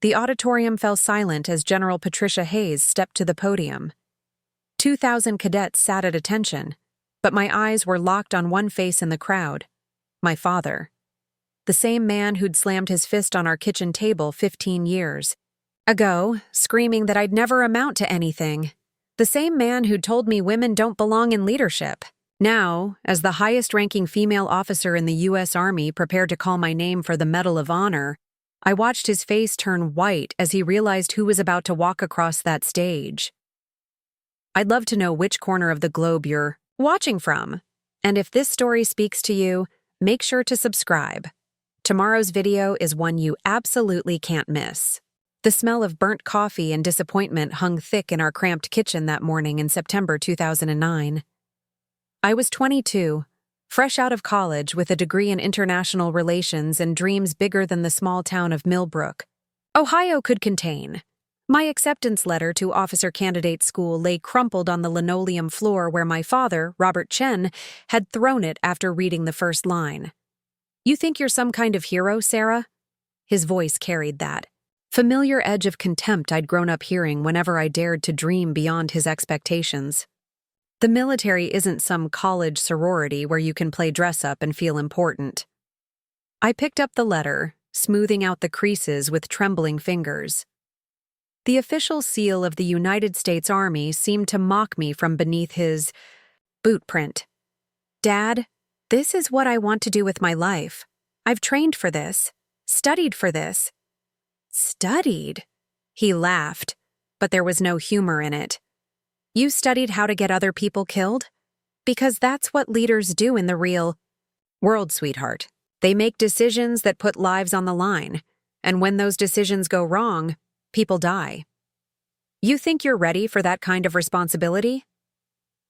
The auditorium fell silent as General Patricia Hayes stepped to the podium. 2,000 cadets sat at attention, but my eyes were locked on one face in the crowd: my father. The same man who'd slammed his fist on our kitchen table 15 years ago, screaming that I'd never amount to anything. The same man who'd told me women don't belong in leadership. Now, as the highest-ranking female officer in the U.S. Army prepared to call my name for the Medal of Honor, I watched his face turn white as he realized who was about to walk across that stage. I'd love to know which corner of the globe you're watching from. And if this story speaks to you, make sure to subscribe. Tomorrow's video is one you absolutely can't miss. The smell of burnt coffee and disappointment hung thick in our cramped kitchen that morning in September 2009. I was 22, fresh out of college with a degree in international relations and dreams bigger than the small town of Millbrook, Ohio could contain. My acceptance letter to officer candidate school lay crumpled on the linoleum floor where my father, Robert Chen, had thrown it after reading the first line. "You think you're some kind of hero, Sarah?" His voice carried that familiar edge of contempt I'd grown up hearing whenever I dared to dream beyond his expectations. The military isn't some college sorority where you can play dress-up and feel important. I picked up the letter, smoothing out the creases with trembling fingers. The official seal of the United States Army seemed to mock me from beneath his boot print. "Dad, this is what I want to do with my life. I've trained for this, studied for this." "Studied?" He laughed, but there was no humor in it. "You studied how to get other people killed? Because that's what leaders do in the real world, sweetheart. They make decisions that put lives on the line, and when those decisions go wrong, people die. You think you're ready for that kind of responsibility?"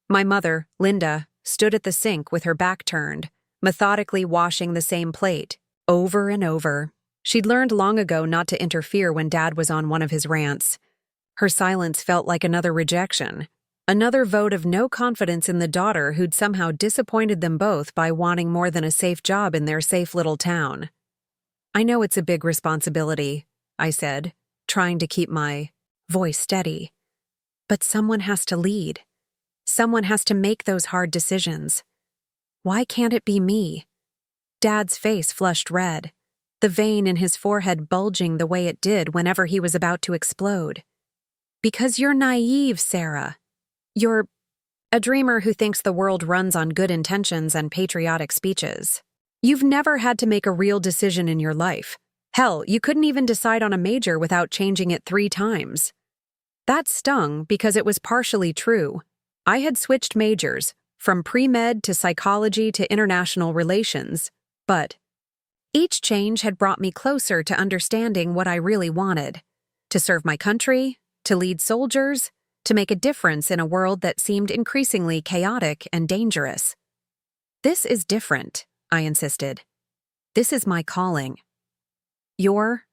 My mother, Linda, stood at the sink with her back turned, methodically washing the same plate, over and over. She'd learned long ago not to interfere when Dad was on one of his rants. Her silence felt like another rejection, another vote of no confidence in the daughter who'd somehow disappointed them both by wanting more than a safe job in their safe little town. "I know it's a big responsibility," I said, trying to keep my voice steady. "But someone has to lead. Someone has to make those hard decisions. Why can't it be me?" Dad's face flushed red, the vein in his forehead bulging the way it did whenever he was about to explode. "Because you're naive, Sarah. You're a dreamer who thinks the world runs on good intentions and patriotic speeches. You've never had to make a real decision in your life. Hell, you couldn't even decide on a major without changing it 3 times. That stung because it was partially true. I had switched majors, from pre-med to psychology to international relations, but each change had brought me closer to understanding what I really wanted: to serve my country, to lead soldiers, to make a difference in a world that seemed increasingly chaotic and dangerous. "This is different," I insisted. "This is my calling." "Your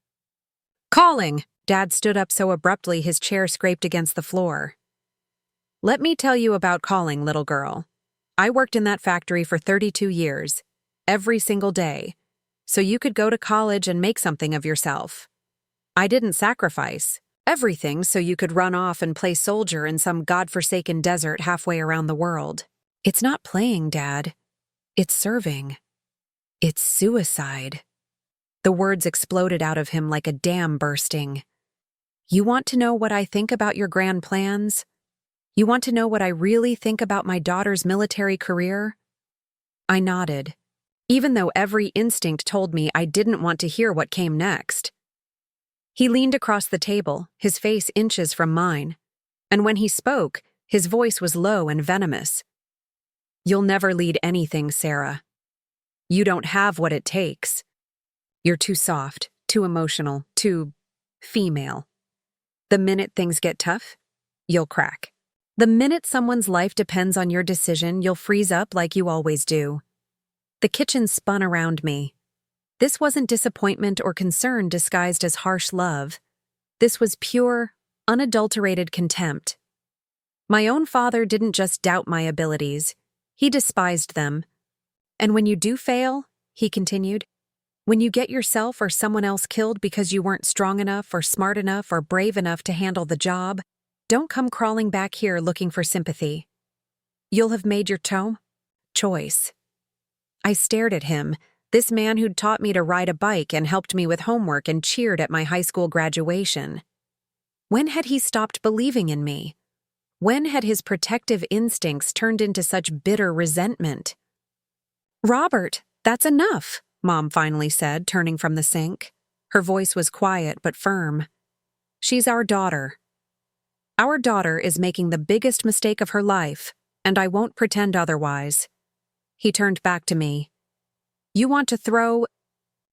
calling?" Dad stood up so abruptly his chair scraped against the floor. "Let me tell you about calling, little girl. I worked in that factory for 32 years, every single day, so you could go to college and make something of yourself. I didn't sacrifice everything so you could run off and play soldier in some godforsaken desert halfway around the world. It's not playing, Dad. It's serving. It's suicide." The words exploded out of him like a dam bursting. "You want to know what I think about your grand plans? You want to know what I really think about my daughter's military career?" I nodded, even though every instinct told me I didn't want to hear what came next. He leaned across the table, his face inches from mine, and when he spoke, his voice was low and venomous. "You'll never lead anything, Sarah. You don't have what it takes. You're too soft, too emotional, too female. The minute things get tough, you'll crack. The minute someone's life depends on your decision, you'll freeze up like you always do." The kitchen spun around me. This wasn't disappointment or concern disguised as harsh love. This was pure, unadulterated contempt. My own father didn't just doubt my abilities, he despised them. "And when you do fail," he continued, When you get yourself or someone else killed because you weren't strong enough or smart enough or brave enough to handle the job, don't come crawling back here looking for sympathy. You'll have made your choice. I stared at him, this man who'd taught me to ride a bike and helped me with homework and cheered at my high school graduation. When had he stopped believing in me? When had his protective instincts turned into such bitter resentment? "Robert, that's enough," Mom finally said, turning from the sink. Her voice was quiet but firm. "She's our daughter. Our daughter is making the biggest mistake of her life, and I won't pretend otherwise." He turned back to me. "You want to throw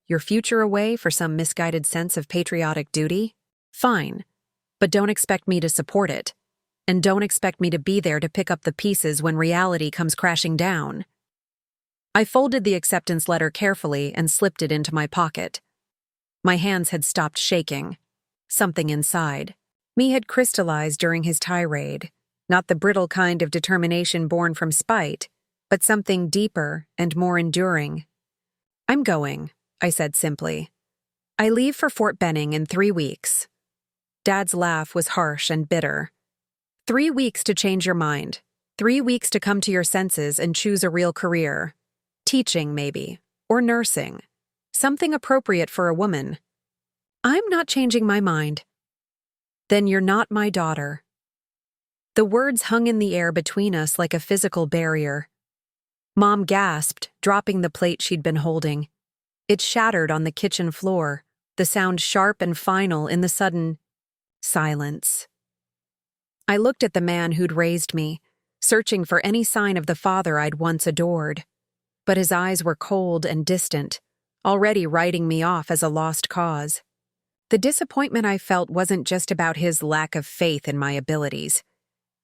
your future away for some misguided sense of patriotic duty? Fine, but don't expect me to support it. And don't expect me to be there to pick up the pieces when reality comes crashing down." I folded the acceptance letter carefully and slipped it into my pocket. My hands had stopped shaking. Something inside me had crystallized during his tirade, not the brittle kind of determination born from spite, but something deeper and more enduring. "I'm going," I said simply. "I leave for Fort Benning in 3 weeks." Dad's laugh was harsh and bitter. 3 weeks to change your mind. 3 weeks to come to your senses and choose a real career. Teaching, maybe. Or nursing. Something appropriate for a woman. "I'm not changing my mind." "Then you're not my daughter." The words hung in the air between us like a physical barrier. Mom gasped, dropping the plate she'd been holding. It shattered on the kitchen floor, the sound sharp and final in the sudden silence. I looked at the man who'd raised me, searching for any sign of the father I'd once adored. But his eyes were cold and distant, already writing me off as a lost cause. The disappointment I felt wasn't just about his lack of faith in my abilities.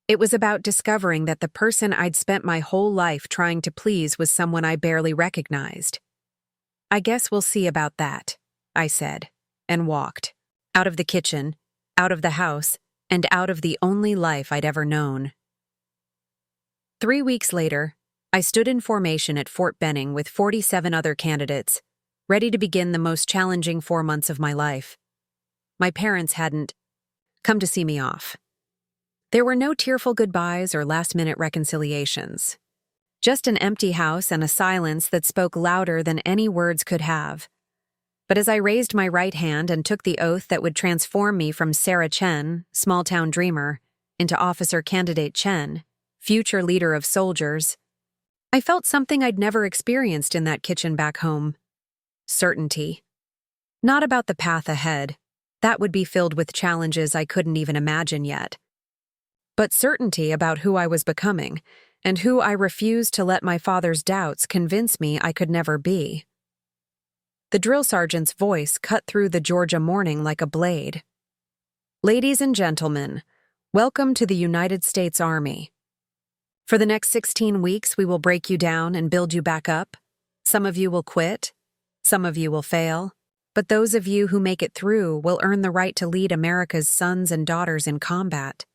It was about discovering that the person I'd spent my whole life trying to please was someone I barely recognized. "I guess we'll see about that," I said, and walked. Out of the kitchen, out of the house, and out of the only life I'd ever known. 3 weeks later, I stood in formation at Fort Benning with 47 other candidates, ready to begin the most challenging 4 months of my life. My parents hadn't come to see me off. There were no tearful goodbyes or last-minute reconciliations. Just an empty house and a silence that spoke louder than any words could have. But as I raised my right hand and took the oath that would transform me from Sarah Chen, small-town dreamer, into Officer Candidate Chen, future leader of soldiers, I felt something I'd never experienced in that kitchen back home. Certainty. Not about the path ahead. That would be filled with challenges I couldn't even imagine yet. But certainty about who I was becoming, and who I refused to let my father's doubts convince me I could never be. The drill sergeant's voice cut through the Georgia morning like a blade. "Ladies and gentlemen, welcome to the United States Army. For the next 16 weeks, we will break you down and build you back up. Some of you will quit. Some of you will fail. But those of you who make it through will earn the right to lead America's sons and daughters in combat."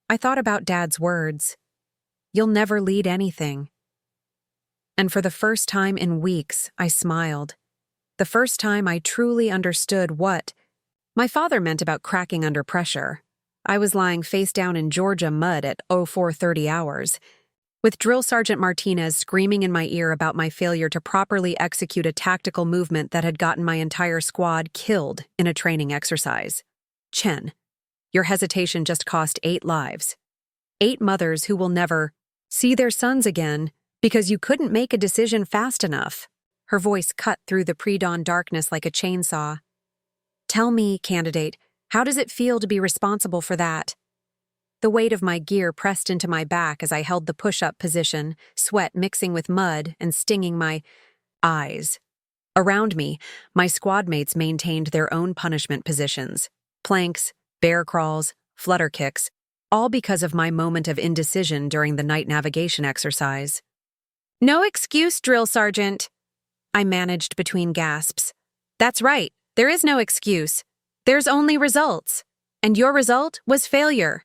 I thought about Dad's words. "You'll never lead anything." And for the first time in weeks, I smiled. The first time I truly understood what my father meant about cracking under pressure. I was lying face down in Georgia mud at 04:30 hours, with Drill Sergeant Martinez screaming in my ear about my failure to properly execute a tactical movement that had gotten my entire squad killed in a training exercise. "Chen, your hesitation just cost 8 lives. 8 mothers who will never see their sons again because you couldn't make a decision fast enough." Her voice cut through the pre-dawn darkness like a chainsaw. "Tell me, candidate, how does it feel to be responsible for that?" The weight of my gear pressed into my back as I held the push-up position, sweat mixing with mud and stinging my eyes. Around me, my squad mates maintained their own punishment positions. Planks, bear crawls, flutter kicks, all because of my moment of indecision during the night navigation exercise. "No excuse, Drill Sergeant," I managed between gasps. "That's right, there is no excuse. There's only results. And your result was failure."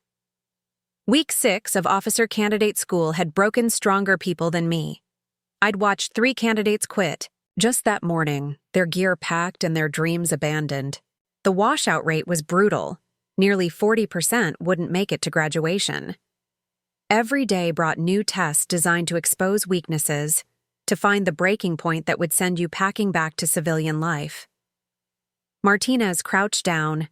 Week 6 of Officer Candidate School had broken stronger people than me. I'd watched 3 candidates quit, Just that morning, their gear packed and their dreams abandoned. The washout rate was brutal. Nearly 40% wouldn't make it to graduation. Every day brought new tests designed to expose weaknesses, to find the breaking point that would send you packing back to civilian life. Martinez crouched down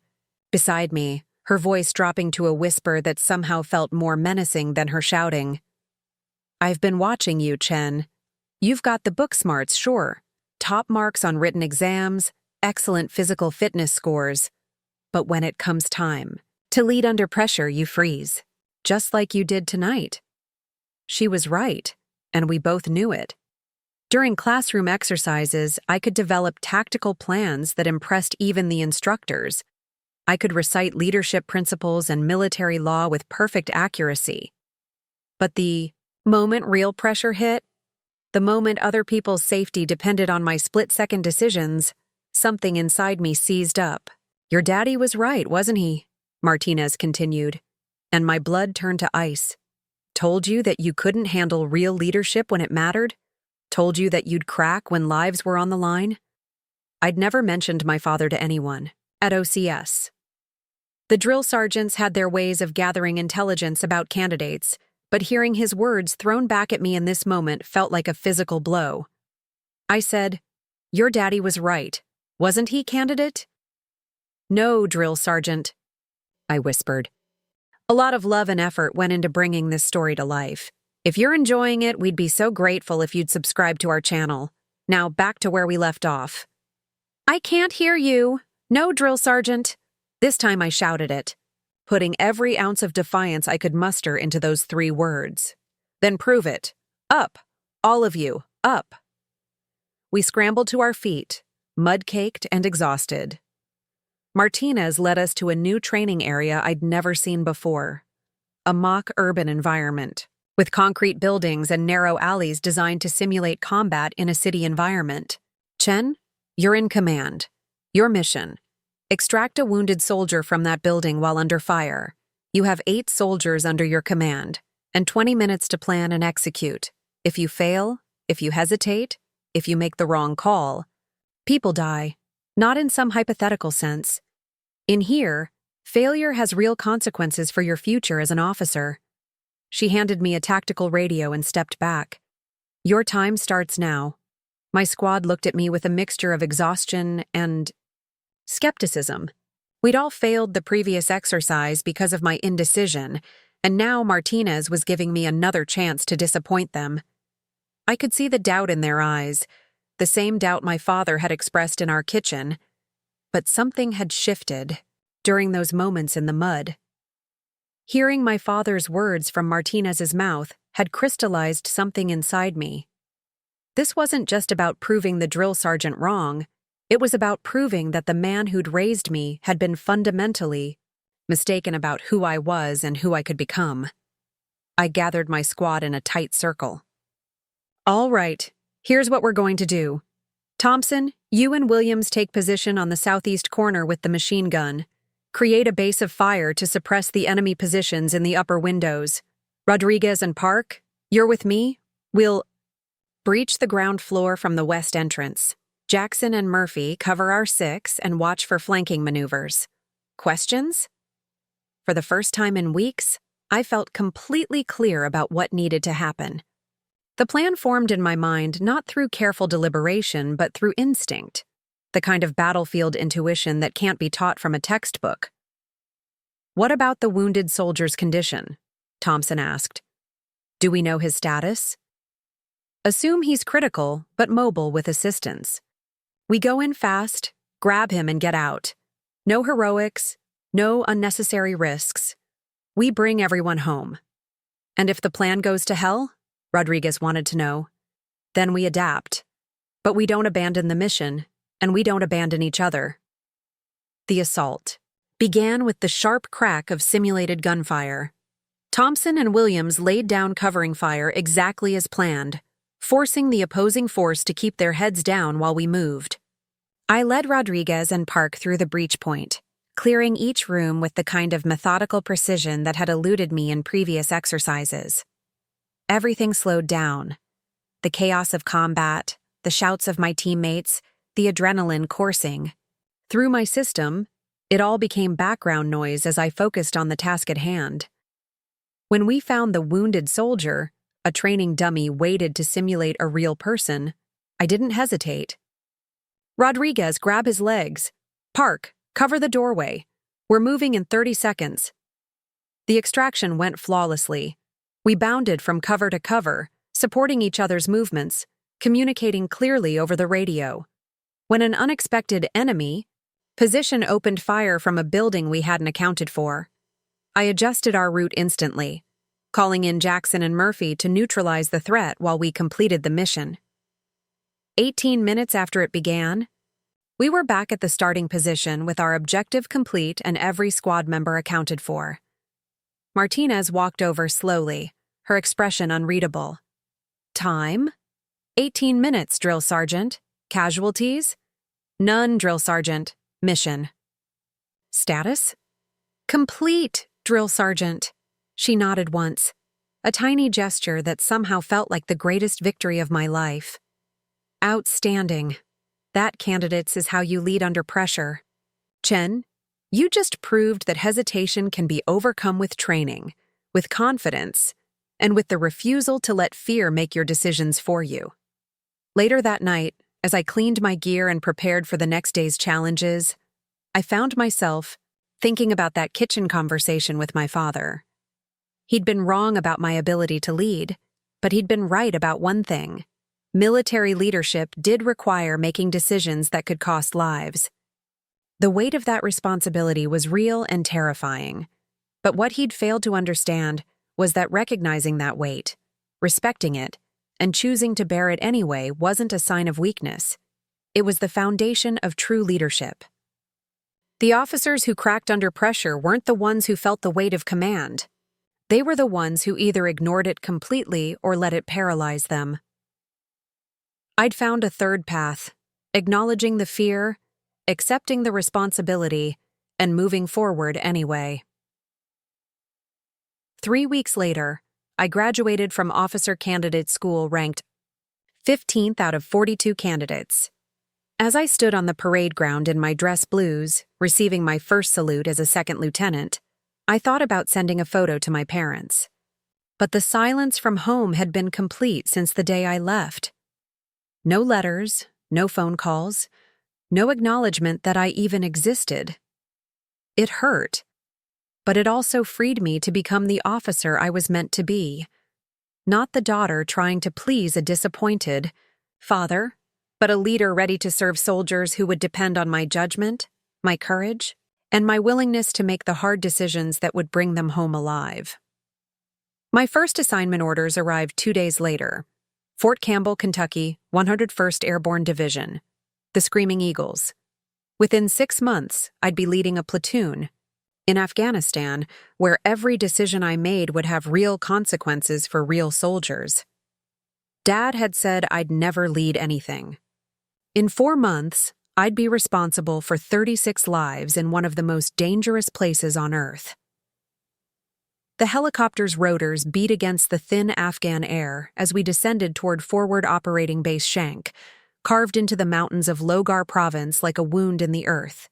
beside me, her voice dropping to a whisper that somehow felt more menacing than her shouting. "I've been watching you, Chen. You've got the book smarts, sure. Top marks on written exams, excellent physical fitness scores. But when it comes time to lead under pressure, you freeze. Just like you did tonight." She was right, and we both knew it. During classroom exercises, I could develop tactical plans that impressed even the instructors. I could recite leadership principles and military law with perfect accuracy. But the moment real pressure hit, the moment other people's safety depended on my split-second decisions, something inside me seized up. "Your daddy was right, wasn't he?" Martinez continued, and my blood turned to ice. "Told you that you couldn't handle real leadership when it mattered? Told you that you'd crack when lives were on the line?" I'd never mentioned my father to anyone, at OCS. The drill sergeants had their ways of gathering intelligence about candidates, but hearing his words thrown back at me in this moment felt like a physical blow. I said, "Your daddy was right, wasn't he, candidate?" "No, drill sergeant," I whispered. A lot of love and effort went into bringing this story to life. If you're enjoying it, we'd be so grateful if you'd subscribe to our channel. Now back to where we left off. "I can't hear you. No, drill sergeant." This time I shouted it, putting every ounce of defiance I could muster into those 3 words. "Then prove it. Up. All of you, up." We scrambled to our feet, mud-caked and exhausted. Martinez led us to a new training area I'd never seen before. A mock urban environment, with concrete buildings and narrow alleys designed to simulate combat in a city environment. "Chen, you're in command. Your mission: extract a wounded soldier from that building while under fire. You have 8 soldiers under your command, and 20 minutes to plan and execute. If you fail, if you hesitate, if you make the wrong call, people die, not in some hypothetical sense. In here, failure has real consequences for your future as an officer." She handed me a tactical radio and stepped back. "Your time starts now." My squad looked at me with a mixture of exhaustion and skepticism. We'd all failed the previous exercise because of my indecision, and now Martinez was giving me another chance to disappoint them. I could see the doubt in their eyes, the same doubt my father had expressed in our kitchen. But something had shifted during those moments in the mud. Hearing my father's words from Martinez's mouth had crystallized something inside me. This wasn't just about proving the drill sergeant wrong. It was about proving that the man who'd raised me had been fundamentally mistaken about who I was and who I could become. I gathered my squad in a tight circle. "All right, here's what we're going to do. Thompson, you and Williams take position on the southeast corner with the machine gun. Create a base of fire to suppress the enemy positions in the upper windows. Rodriguez and Park, you're with me. We'll breach the ground floor from the west entrance. Jackson and Murphy cover our 6 and watch for flanking maneuvers. Questions?" For the first time in weeks, I felt completely clear about what needed to happen. The plan formed in my mind not through careful deliberation but through instinct, the kind of battlefield intuition that can't be taught from a textbook. "What about the wounded soldier's condition?" Thompson asked. "Do we know his status?" "Assume he's critical but mobile with assistance. We go in fast, grab him and get out. No heroics, no unnecessary risks. We bring everyone home. And if the plan goes to hell," Rodriguez wanted to know, "then we adapt. But we don't abandon the mission, and we don't abandon each other." The assault began with the sharp crack of simulated gunfire. Thompson and Williams laid down covering fire exactly as planned, forcing the opposing force to keep their heads down while we moved. I led Rodriguez and Park through the breach point, clearing each room with the kind of methodical precision that had eluded me in previous exercises. Everything slowed down. The chaos of combat, the shouts of my teammates, the adrenaline coursing. Through my system, it all became background noise as I focused on the task at hand. When we found the wounded soldier, a training dummy waited to simulate a real person, I didn't hesitate. "Rodriguez, grab his legs. Park, cover the doorway. We're moving in 30 seconds. The extraction went flawlessly. We bounded from cover to cover, supporting each other's movements, communicating clearly over the radio. When an unexpected enemy position opened fire from a building we hadn't accounted for, I adjusted our route instantly, calling in Jackson and Murphy to neutralize the threat while we completed the mission. 18 minutes after it began, we were back at the starting position with our objective complete and every squad member accounted for. Martinez walked over slowly, her expression unreadable. "Time? 18 minutes, Drill Sergeant. Casualties? None, Drill Sergeant. Mission." "Status?" "Complete, Drill Sergeant." She nodded once, a tiny gesture that somehow felt like the greatest victory of my life. "Outstanding. That, candidates, is how you lead under pressure. Chen, you just proved that hesitation can be overcome with training, with confidence, and with the refusal to let fear make your decisions for you." Later that night, as I cleaned my gear and prepared for the next day's challenges, I found myself thinking about that kitchen conversation with my father. He'd been wrong about my ability to lead, but he'd been right about one thing. Military leadership did require making decisions that could cost lives. The weight of that responsibility was real and terrifying, but what he'd failed to understand was that recognizing that weight, respecting it, and choosing to bear it anyway wasn't a sign of weakness. It was the foundation of true leadership. The officers who cracked under pressure weren't the ones who felt the weight of command. They were the ones who either ignored it completely or let it paralyze them. I'd found a third path, acknowledging the fear, accepting the responsibility, and moving forward anyway. 3 weeks later, I graduated from Officer Candidate School ranked 15th out of 42 candidates. As I stood on the parade ground in my dress blues, receiving my first salute as a second lieutenant, I thought about sending a photo to my parents. But the silence from home had been complete since the day I left. No letters, no phone calls, no acknowledgement that I even existed. It hurt, but it also freed me to become the officer I was meant to be. Not the daughter trying to please a disappointed father, but a leader ready to serve soldiers who would depend on my judgment, my courage, and my willingness to make the hard decisions that would bring them home alive. My first assignment orders arrived 2 days later. Fort Campbell, Kentucky, 101st Airborne Division, the Screaming Eagles. Within 6 months, I'd be leading a platoon in Afghanistan, where every decision I made would have real consequences for real soldiers. Dad had said I'd never lead anything. In 4 months, I'd be responsible for 36 lives in one of the most dangerous places on Earth. The helicopter's rotors beat against the thin Afghan air as we descended toward Forward Operating Base Shank, carved into the mountains of Logar Province like a wound in the earth.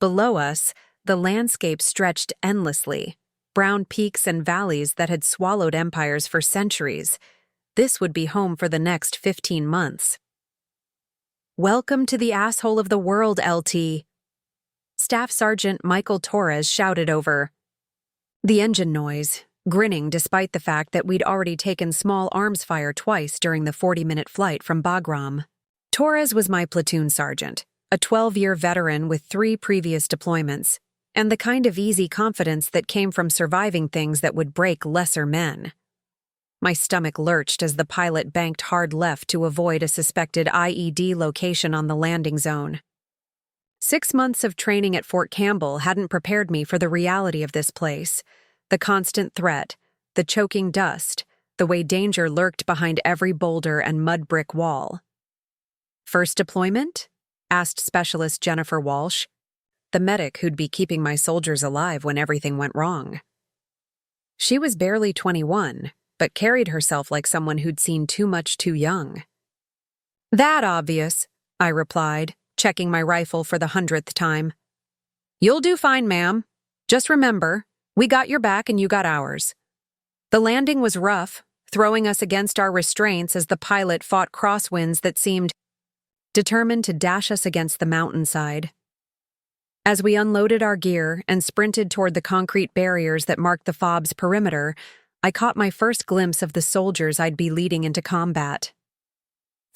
Below us, the landscape stretched endlessly, brown peaks and valleys that had swallowed empires for centuries. This would be home for the next 15 months. "Welcome to the asshole of the world, LT," Staff Sergeant Michael Torres shouted over the engine noise, grinning despite the fact that we'd already taken small arms fire twice during the 40-minute flight from Bagram. Torres was my platoon sergeant, a 12-year veteran with 3 previous deployments, and the kind of easy confidence that came from surviving things that would break lesser men. My stomach lurched as the pilot banked hard left to avoid a suspected IED location on the landing zone. 6 months of training at Fort Campbell hadn't prepared me for the reality of this place, the constant threat, the choking dust, the way danger lurked behind every boulder and mud brick wall. "First deployment?" asked Specialist Jennifer Walsh, the medic who'd be keeping my soldiers alive when everything went wrong. She was barely 21, but carried herself like someone who'd seen too much too young. That obvious, I replied, checking my rifle for the 100th time. You'll do fine, ma'am. Just remember, we got your back and you got ours. The landing was rough, throwing us against our restraints as the pilot fought crosswinds that seemed determined to dash us against the mountainside. As we unloaded our gear and sprinted toward the concrete barriers that marked the FOB's perimeter, I caught my first glimpse of the soldiers I'd be leading into combat.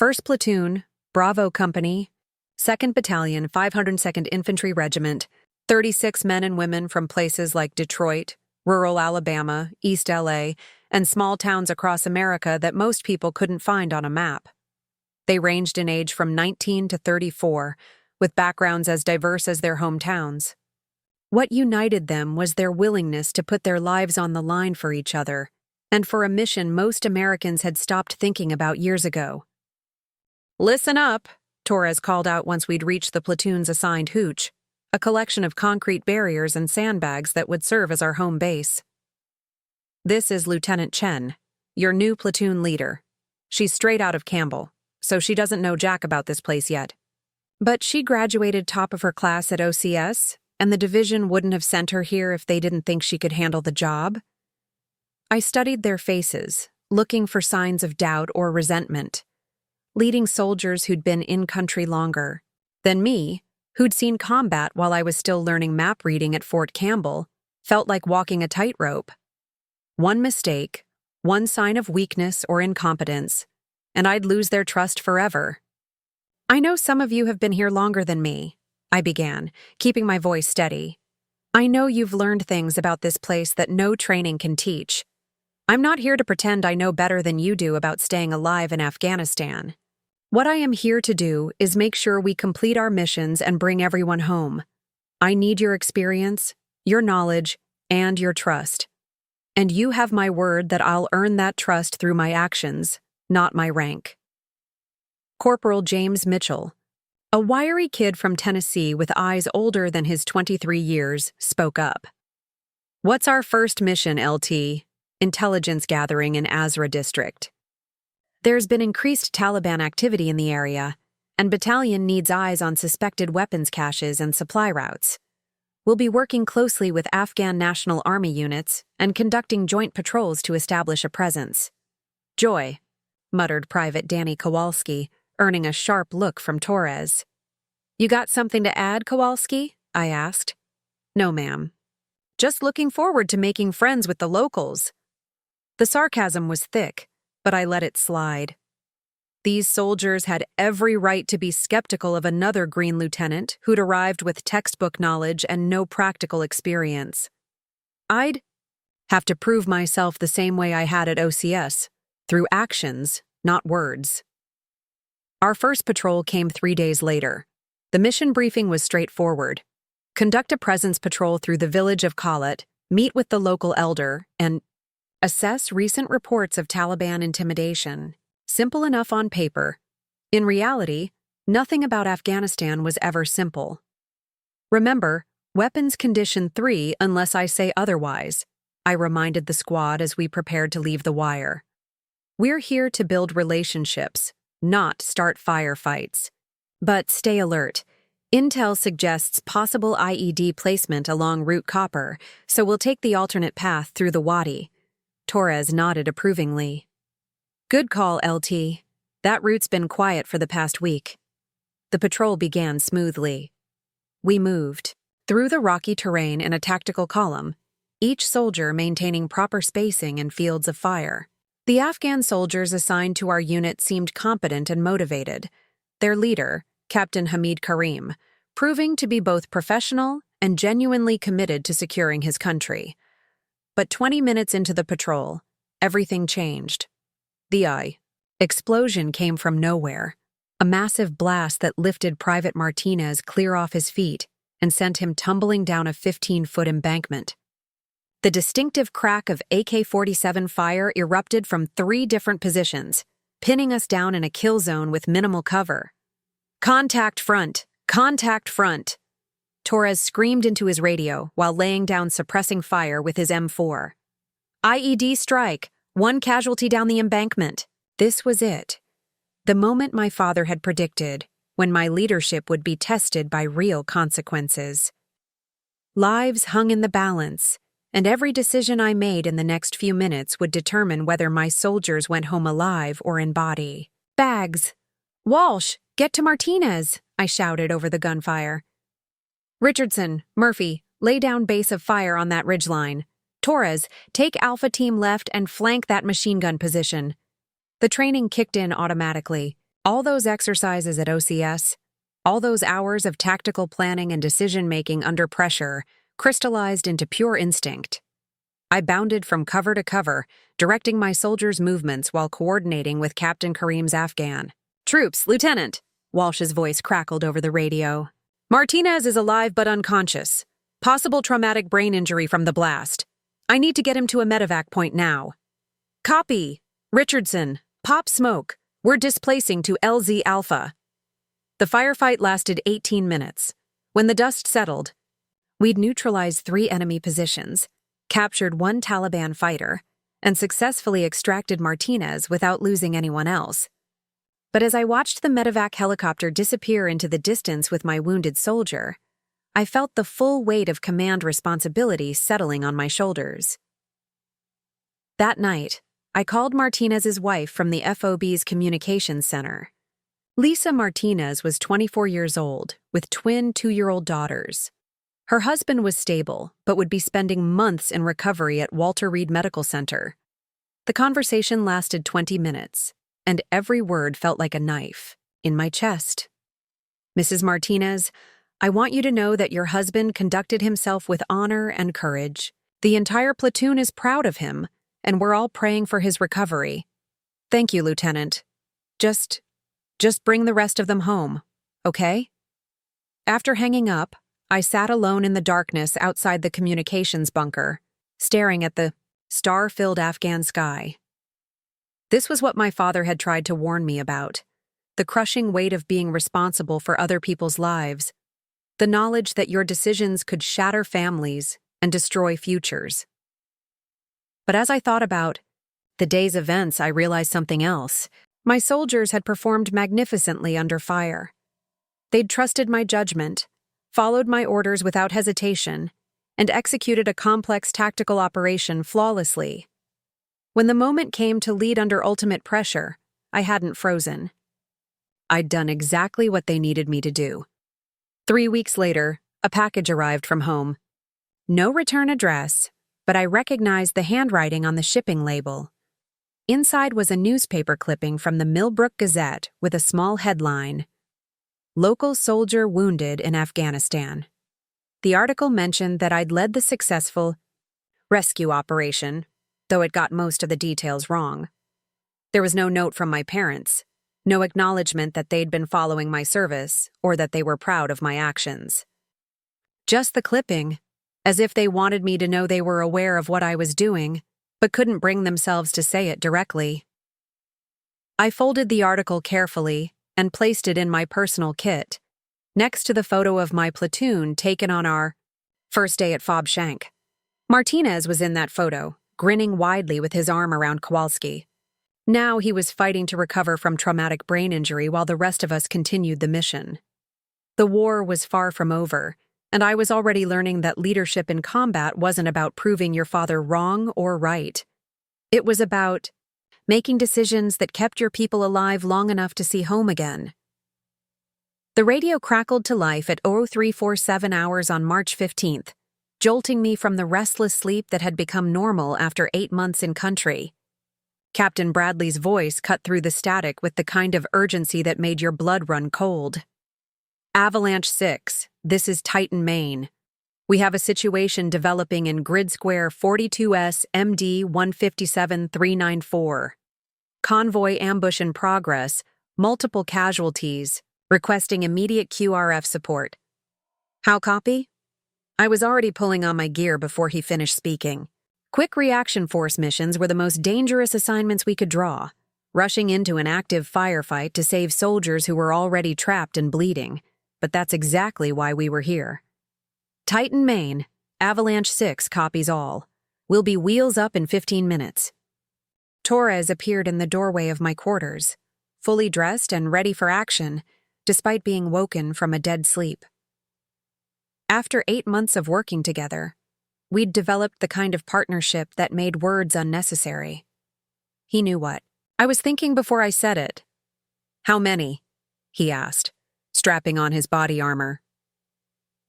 1st Platoon, Bravo Company, 2nd Battalion, 502nd Infantry Regiment, 36 men and women from places like Detroit, rural Alabama, East LA, and small towns across America that most people couldn't find on a map. They ranged in age from 19 to 34, with backgrounds as diverse as their hometowns. What united them was their willingness to put their lives on the line for each other, and for a mission most Americans had stopped thinking about years ago. "Listen up," Torres called out once we'd reached the platoon's assigned hooch, a collection of concrete barriers and sandbags that would serve as our home base. "This is Lieutenant Chen, your new platoon leader. She's straight out of Campbell, so she doesn't know jack about this place yet. But she graduated top of her class at OCS, and the division wouldn't have sent her here if they didn't think she could handle the job." I studied their faces, looking for signs of doubt or resentment. Leading soldiers who'd been in country longer than me, who'd seen combat while I was still learning map reading at Fort Campbell, felt like walking a tightrope. One mistake, one sign of weakness or incompetence, and I'd lose their trust forever. "I know some of you have been here longer than me," I began, keeping my voice steady. "I know you've learned things about this place that no training can teach. I'm not here to pretend I know better than you do about staying alive in Afghanistan. What I am here to do is make sure we complete our missions and bring everyone home. I need your experience, your knowledge, and your trust. And you have my word that I'll earn that trust through my actions, not my rank." Corporal James Mitchell, a wiry kid from Tennessee with eyes older than his 23 years, spoke up. "What's our first mission, LT? Intelligence gathering in Azra District. There's been increased Taliban activity in the area, and Battalion needs eyes on suspected weapons caches and supply routes. We'll be working closely with Afghan National Army units and conducting joint patrols to establish a presence." "Joy," muttered Private Danny Kowalski, earning a sharp look from Torres. "You got something to add, Kowalski?" I asked. "No, ma'am. Just looking forward to making friends with the locals." The sarcasm was thick, but I let it slide. These soldiers had every right to be skeptical of another green lieutenant who'd arrived with textbook knowledge and no practical experience. I'd have to prove myself the same way I had at OCS, through actions, not words. Our first patrol came 3 days later. The mission briefing was straightforward. Conduct a presence patrol through the village of Khalat, meet with the local elder, and assess recent reports of Taliban intimidation. Simple enough on paper. In reality, nothing about Afghanistan was ever simple. "Remember, weapons condition 3 unless I say otherwise," I reminded the squad as we prepared to leave the wire. "We're here to build relationships, not start firefights. But stay alert. Intel suggests possible IED placement along Route Copper, so we'll take the alternate path through the Wadi." Torres nodded approvingly. "Good call, LT. That route's been quiet for the past week." The patrol began smoothly. We moved through the rocky terrain in a tactical column, each soldier maintaining proper spacing and fields of fire. The Afghan soldiers assigned to our unit seemed competent and motivated. Their leader, Captain Hamid Karim, proving to be both professional and genuinely committed to securing his country. But 20 minutes into the patrol, everything changed. The explosion came from nowhere, a massive blast that lifted Private Martinez clear off his feet and sent him tumbling down a 15-foot embankment. The distinctive crack of AK-47 fire erupted from 3 different positions, pinning us down in a kill zone with minimal cover. "Contact front! Contact front!" Torres screamed into his radio while laying down suppressing fire with his M4. "IED strike! 1 casualty down the embankment." This was it. The moment my father had predicted, when my leadership would be tested by real consequences. Lives hung in the balance, and every decision I made in the next few minutes would determine whether my soldiers went home alive or in body. Bags! Walsh, get to Martinez! I shouted over the gunfire. Richardson, Murphy, lay down base of fire on that ridgeline. Torres, take Alpha Team left and flank that machine gun position. The training kicked in automatically. All those exercises at OCS, all those hours of tactical planning and decision-making under pressure, crystallized into pure instinct. I bounded from cover to cover, directing my soldiers' movements while coordinating with Captain Kareem's Afghan. "Troops, Lieutenant!" Walsh's voice crackled over the radio. "Martinez is alive but unconscious. Possible traumatic brain injury from the blast. I need to get him to a medevac point now." "Copy. Richardson, pop smoke. We're displacing to LZ Alpha." The firefight lasted 18 minutes. When the dust settled, we'd neutralized 3 enemy positions, captured 1 Taliban fighter, and successfully extracted Martinez without losing anyone else. But as I watched the medevac helicopter disappear into the distance with my wounded soldier, I felt the full weight of command responsibility settling on my shoulders. That night, I called Martinez's wife from the FOB's communications center. Lisa Martinez was 24 years old, with twin 2-year-old daughters. Her husband was stable, but would be spending months in recovery at Walter Reed Medical Center. The conversation lasted 20 minutes, and every word felt like a knife in my chest. "Mrs. Martinez, I want you to know that your husband conducted himself with honor and courage. The entire platoon is proud of him, and we're all praying for his recovery. Thank you, Lieutenant. Just bring the rest of them home, okay?" After hanging up, I sat alone in the darkness outside the communications bunker, staring at the star-filled Afghan sky. This was what my father had tried to warn me about: the crushing weight of being responsible for other people's lives, the knowledge that your decisions could shatter families and destroy futures. But as I thought about the day's events, I realized something else. My soldiers had performed magnificently under fire. They'd trusted my judgment, followed my orders without hesitation, and executed a complex tactical operation flawlessly. When the moment came to lead under ultimate pressure, I hadn't frozen. I'd done exactly what they needed me to do. 3 weeks later, a package arrived from home. No return address, but I recognized the handwriting on the shipping label. Inside was a newspaper clipping from the Millbrook Gazette with a small headline: "Local soldier wounded in Afghanistan." The article mentioned that I'd led the successful rescue operation, though it got most of the details wrong. There was no note from my parents, no acknowledgement that they'd been following my service or that they were proud of my actions. Just the clipping, as if they wanted me to know they were aware of what I was doing, but couldn't bring themselves to say it directly. I folded the article carefully and placed it in my personal kit, next to the photo of my platoon taken on our first day at Fob Shank. Martinez was in that photo, grinning widely with his arm around Kowalski. Now he was fighting to recover from traumatic brain injury while the rest of us continued the mission. The war was far from over, and I was already learning that leadership in combat wasn't about proving your father wrong or right. It was about making decisions that kept your people alive long enough to see home again. The radio crackled to life at 0347 hours on March 15th, jolting me from the restless sleep that had become normal after 8 months in country. Captain Bradley's voice cut through the static with the kind of urgency that made your blood run cold. "Avalanche 6, this is Titan, Maine. We have a situation developing in Grid Square 42S MD 157394. Convoy ambush in progress, multiple casualties, requesting immediate QRF support." "How copy?" I was already pulling on my gear before he finished speaking. Quick reaction force missions were the most dangerous assignments we could draw, rushing into an active firefight to save soldiers who were already trapped and bleeding. But that's exactly why we were here. "Titan, Maine, Avalanche 6 copies all. We'll be wheels up in 15 minutes. Torres appeared in the doorway of my quarters, fully dressed and ready for action, despite being woken from a dead sleep. After 8 months of working together, we'd developed the kind of partnership that made words unnecessary. He knew what I was thinking before I said it. "How many?" he asked, strapping on his body armor.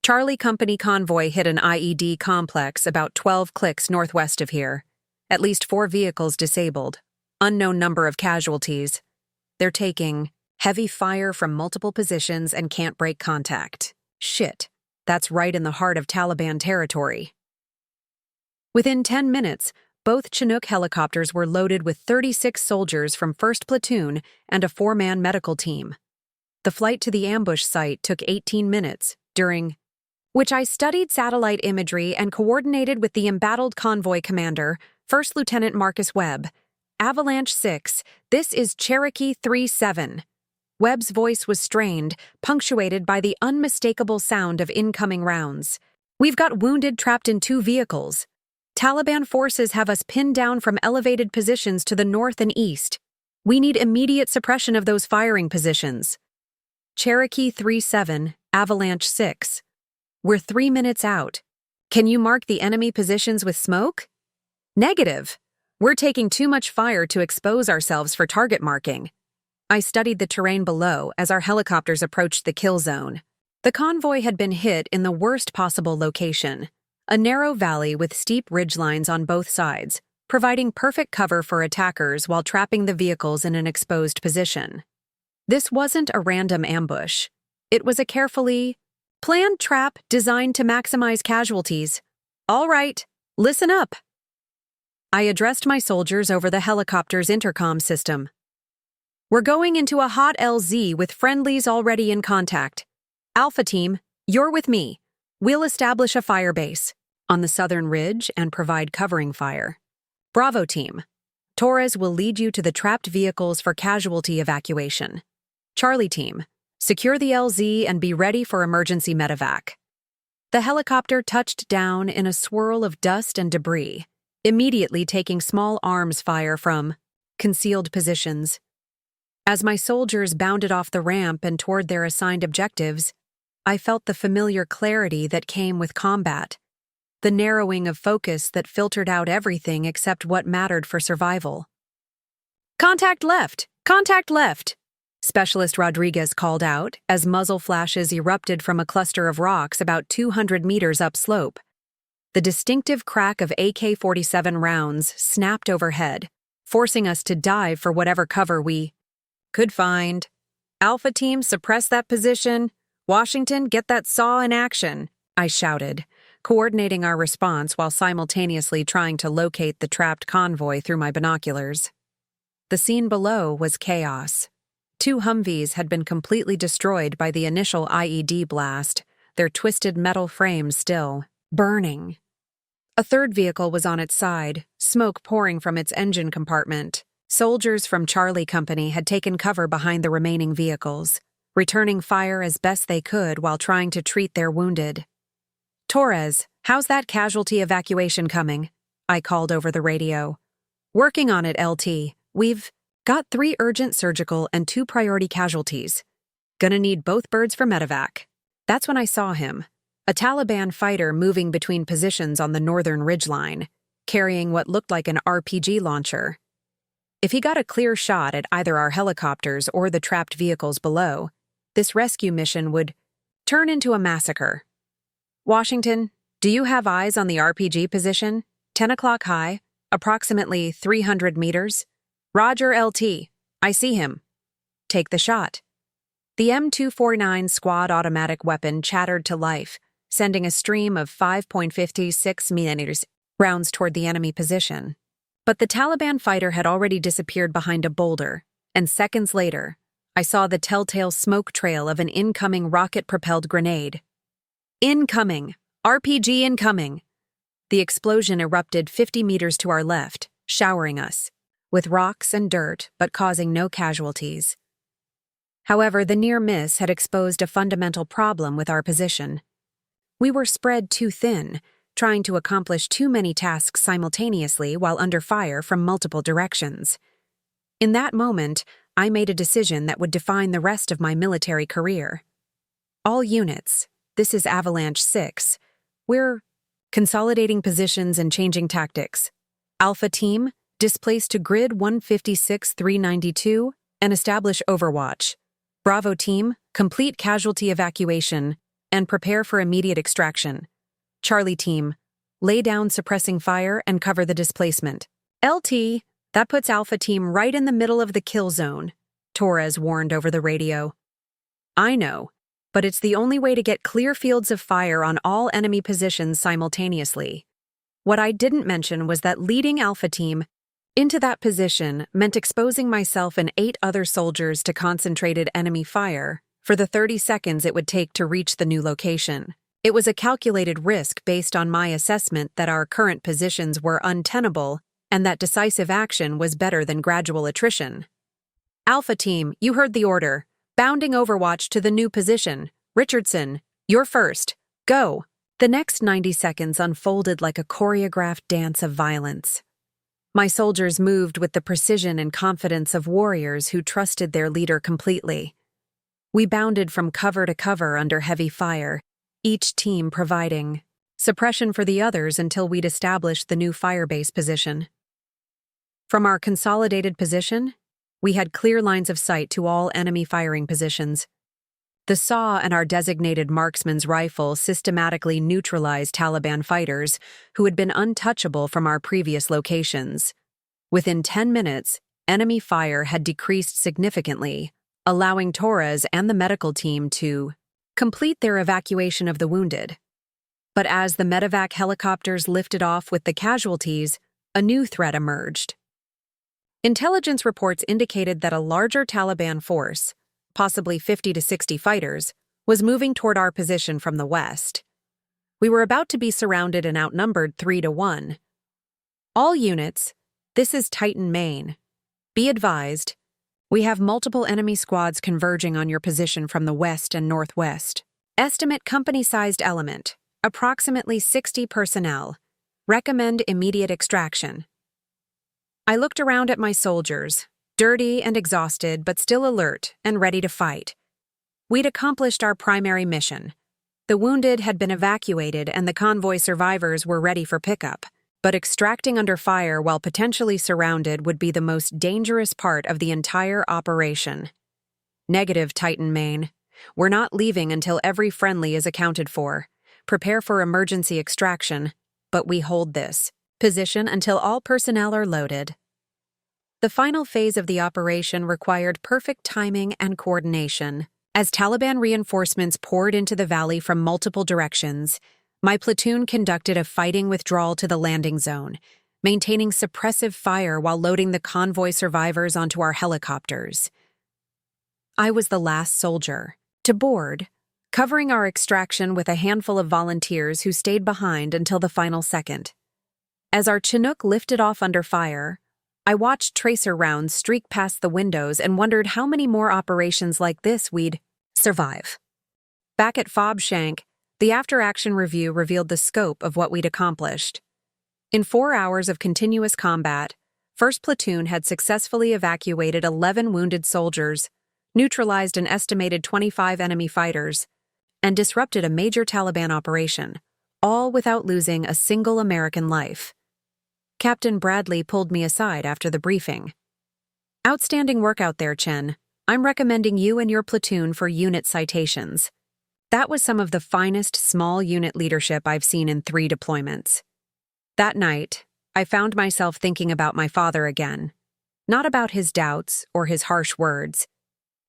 Charlie Company convoy hit an IED complex about 12 clicks northwest of here. At least 4 vehicles disabled. Unknown number of casualties. They're taking heavy fire from multiple positions and can't break contact. Shit, that's right in the heart of Taliban territory. Within 10 minutes, both Chinook helicopters were loaded with 36 soldiers from 1st Platoon and a 4-man medical team. The flight to the ambush site took 18 minutes, during which I studied satellite imagery and coordinated with the embattled convoy commander, 1st Lieutenant Marcus Webb. "Avalanche 6, this is Cherokee 3-7. Webb's voice was strained, punctuated by the unmistakable sound of incoming rounds. "We've got wounded trapped in 2 vehicles. Taliban forces have us pinned down from elevated positions to the north and east. We need immediate suppression of those firing positions." Cherokee 3-7, Avalanche 6. "We're 3 minutes out. Can you mark the enemy positions with smoke?" "Negative. We're taking too much fire to expose ourselves for target marking." I studied the terrain below as our helicopters approached the kill zone. The convoy had been hit in the worst possible location, a narrow valley with steep ridgelines on both sides, providing perfect cover for attackers while trapping the vehicles in an exposed position. This wasn't a random ambush. It was a carefully planned trap designed to maximize casualties. "All right, listen up." I addressed my soldiers over the helicopter's intercom system. "We're going into a hot LZ with friendlies already in contact. Alpha Team, you're with me. We'll establish a fire base on the southern ridge and provide covering fire. Bravo Team, Torres will lead you to the trapped vehicles for casualty evacuation. Charlie Team, secure the LZ and be ready for emergency medevac." The helicopter touched down in a swirl of dust and debris, immediately taking small arms fire from concealed positions. As my soldiers bounded off the ramp and toward their assigned objectives, I felt the familiar clarity that came with combat, the narrowing of focus that filtered out everything except what mattered for survival. "Contact left! Contact left!" Specialist Rodriguez called out as muzzle flashes erupted from a cluster of rocks about 200 meters upslope. The distinctive crack of AK-47 rounds snapped overhead, forcing us to dive for whatever cover we could find. "Alpha Team, suppress that position. Washington, get that saw in action," I shouted, coordinating our response while simultaneously trying to locate the trapped convoy through my binoculars. The scene below was chaos. 2 Humvees had been completely destroyed by the initial IED blast, their twisted metal frames still burning. A 3rd vehicle was on its side, smoke pouring from its engine compartment. Soldiers from Charlie Company had taken cover behind the remaining vehicles, returning fire as best they could while trying to treat their wounded. "Torres, how's that casualty evacuation coming?" I called over the radio. "Working on it, LT. We've got 3 urgent surgical and 2 priority casualties. Gonna need both birds for medevac." That's when I saw him, a Taliban fighter moving between positions on the northern ridgeline, carrying what looked like an RPG launcher. If he got a clear shot at either our helicopters or the trapped vehicles below, this rescue mission would turn into a massacre. "Washington, do you have eyes on the RPG position? 10 o'clock high, approximately 300 meters. Roger LT, I see him. Take the shot." The M249 squad automatic weapon chattered to life, sending a stream of 5.56mm rounds toward the enemy position. But the Taliban fighter had already disappeared behind a boulder, and seconds later, I saw the telltale smoke trail of an incoming rocket-propelled grenade. "Incoming! RPG incoming!" The explosion erupted 50 meters to our left, showering us with rocks and dirt, but causing no casualties. However, the near miss had exposed a fundamental problem with our position. We were spread too thin, trying to accomplish too many tasks simultaneously while under fire from multiple directions. In that moment, I made a decision that would define the rest of my military career. All units, this is Avalanche 6. We're consolidating positions and changing tactics. Alpha Team, displace to Grid 156-392 and establish Overwatch. Bravo Team, complete casualty evacuation and prepare for immediate extraction. Charlie Team, lay down suppressing fire and cover the displacement. LT, that puts Alpha Team right in the middle of the kill zone, Torres warned over the radio. I know, but it's the only way to get clear fields of fire on all enemy positions simultaneously. What I didn't mention was that leading Alpha Team into that position meant exposing myself and 8 other soldiers to concentrated enemy fire for the 30 seconds it would take to reach the new location. It was a calculated risk based on my assessment that our current positions were untenable and that decisive action was better than gradual attrition. Alpha Team, you heard the order. Bounding Overwatch to the new position. Richardson, you're first. Go. The next 90 seconds unfolded like a choreographed dance of violence. My soldiers moved with the precision and confidence of warriors who trusted their leader completely. We bounded from cover to cover under heavy fire, each team providing suppression for the others until we'd established the new firebase position. From our consolidated position, we had clear lines of sight to all enemy firing positions. The SAW and our designated marksman's rifle systematically neutralized Taliban fighters who had been untouchable from our previous locations. Within 10 minutes, enemy fire had decreased significantly, allowing Torres and the medical team to complete their evacuation of the wounded. But as the medevac helicopters lifted off with the casualties, a new threat emerged. Intelligence reports indicated that a larger Taliban force, possibly 50 to 60 fighters, was moving toward our position from the west. We were about to be surrounded and outnumbered 3-1. All units, this is Titan Main. Be advised, we have multiple enemy squads converging on your position from the west and northwest. Estimate company-sized element, approximately 60 personnel. Recommend immediate extraction. I looked around at my soldiers, dirty and exhausted but still alert and ready to fight. We'd accomplished our primary mission. The wounded had been evacuated and the convoy survivors were ready for pickup. But extracting under fire while potentially surrounded would be the most dangerous part of the entire operation. Negative, Titan Main. We're not leaving until every friendly is accounted for. Prepare for emergency extraction, but we hold this position until all personnel are loaded. The final phase of the operation required perfect timing and coordination. As Taliban reinforcements poured into the valley from multiple directions, my platoon conducted a fighting withdrawal to the landing zone, maintaining suppressive fire while loading the convoy survivors onto our helicopters. I was the last soldier to board, covering our extraction with a handful of volunteers who stayed behind until the final second. As our Chinook lifted off under fire, I watched tracer rounds streak past the windows and wondered how many more operations like this we'd survive. Back at Fob Shank, the after-action review revealed the scope of what we'd accomplished. In 4 hours of continuous combat, 1st Platoon had successfully evacuated 11 wounded soldiers, neutralized an estimated 25 enemy fighters, and disrupted a major Taliban operation, all without losing a single American life. Captain Bradley pulled me aside after the briefing. Outstanding work out there, Chen. I'm recommending you and your platoon for unit citations. That was some of the finest small unit leadership I've seen in 3 deployments. That night, I found myself thinking about my father again. Not about his doubts or his harsh words,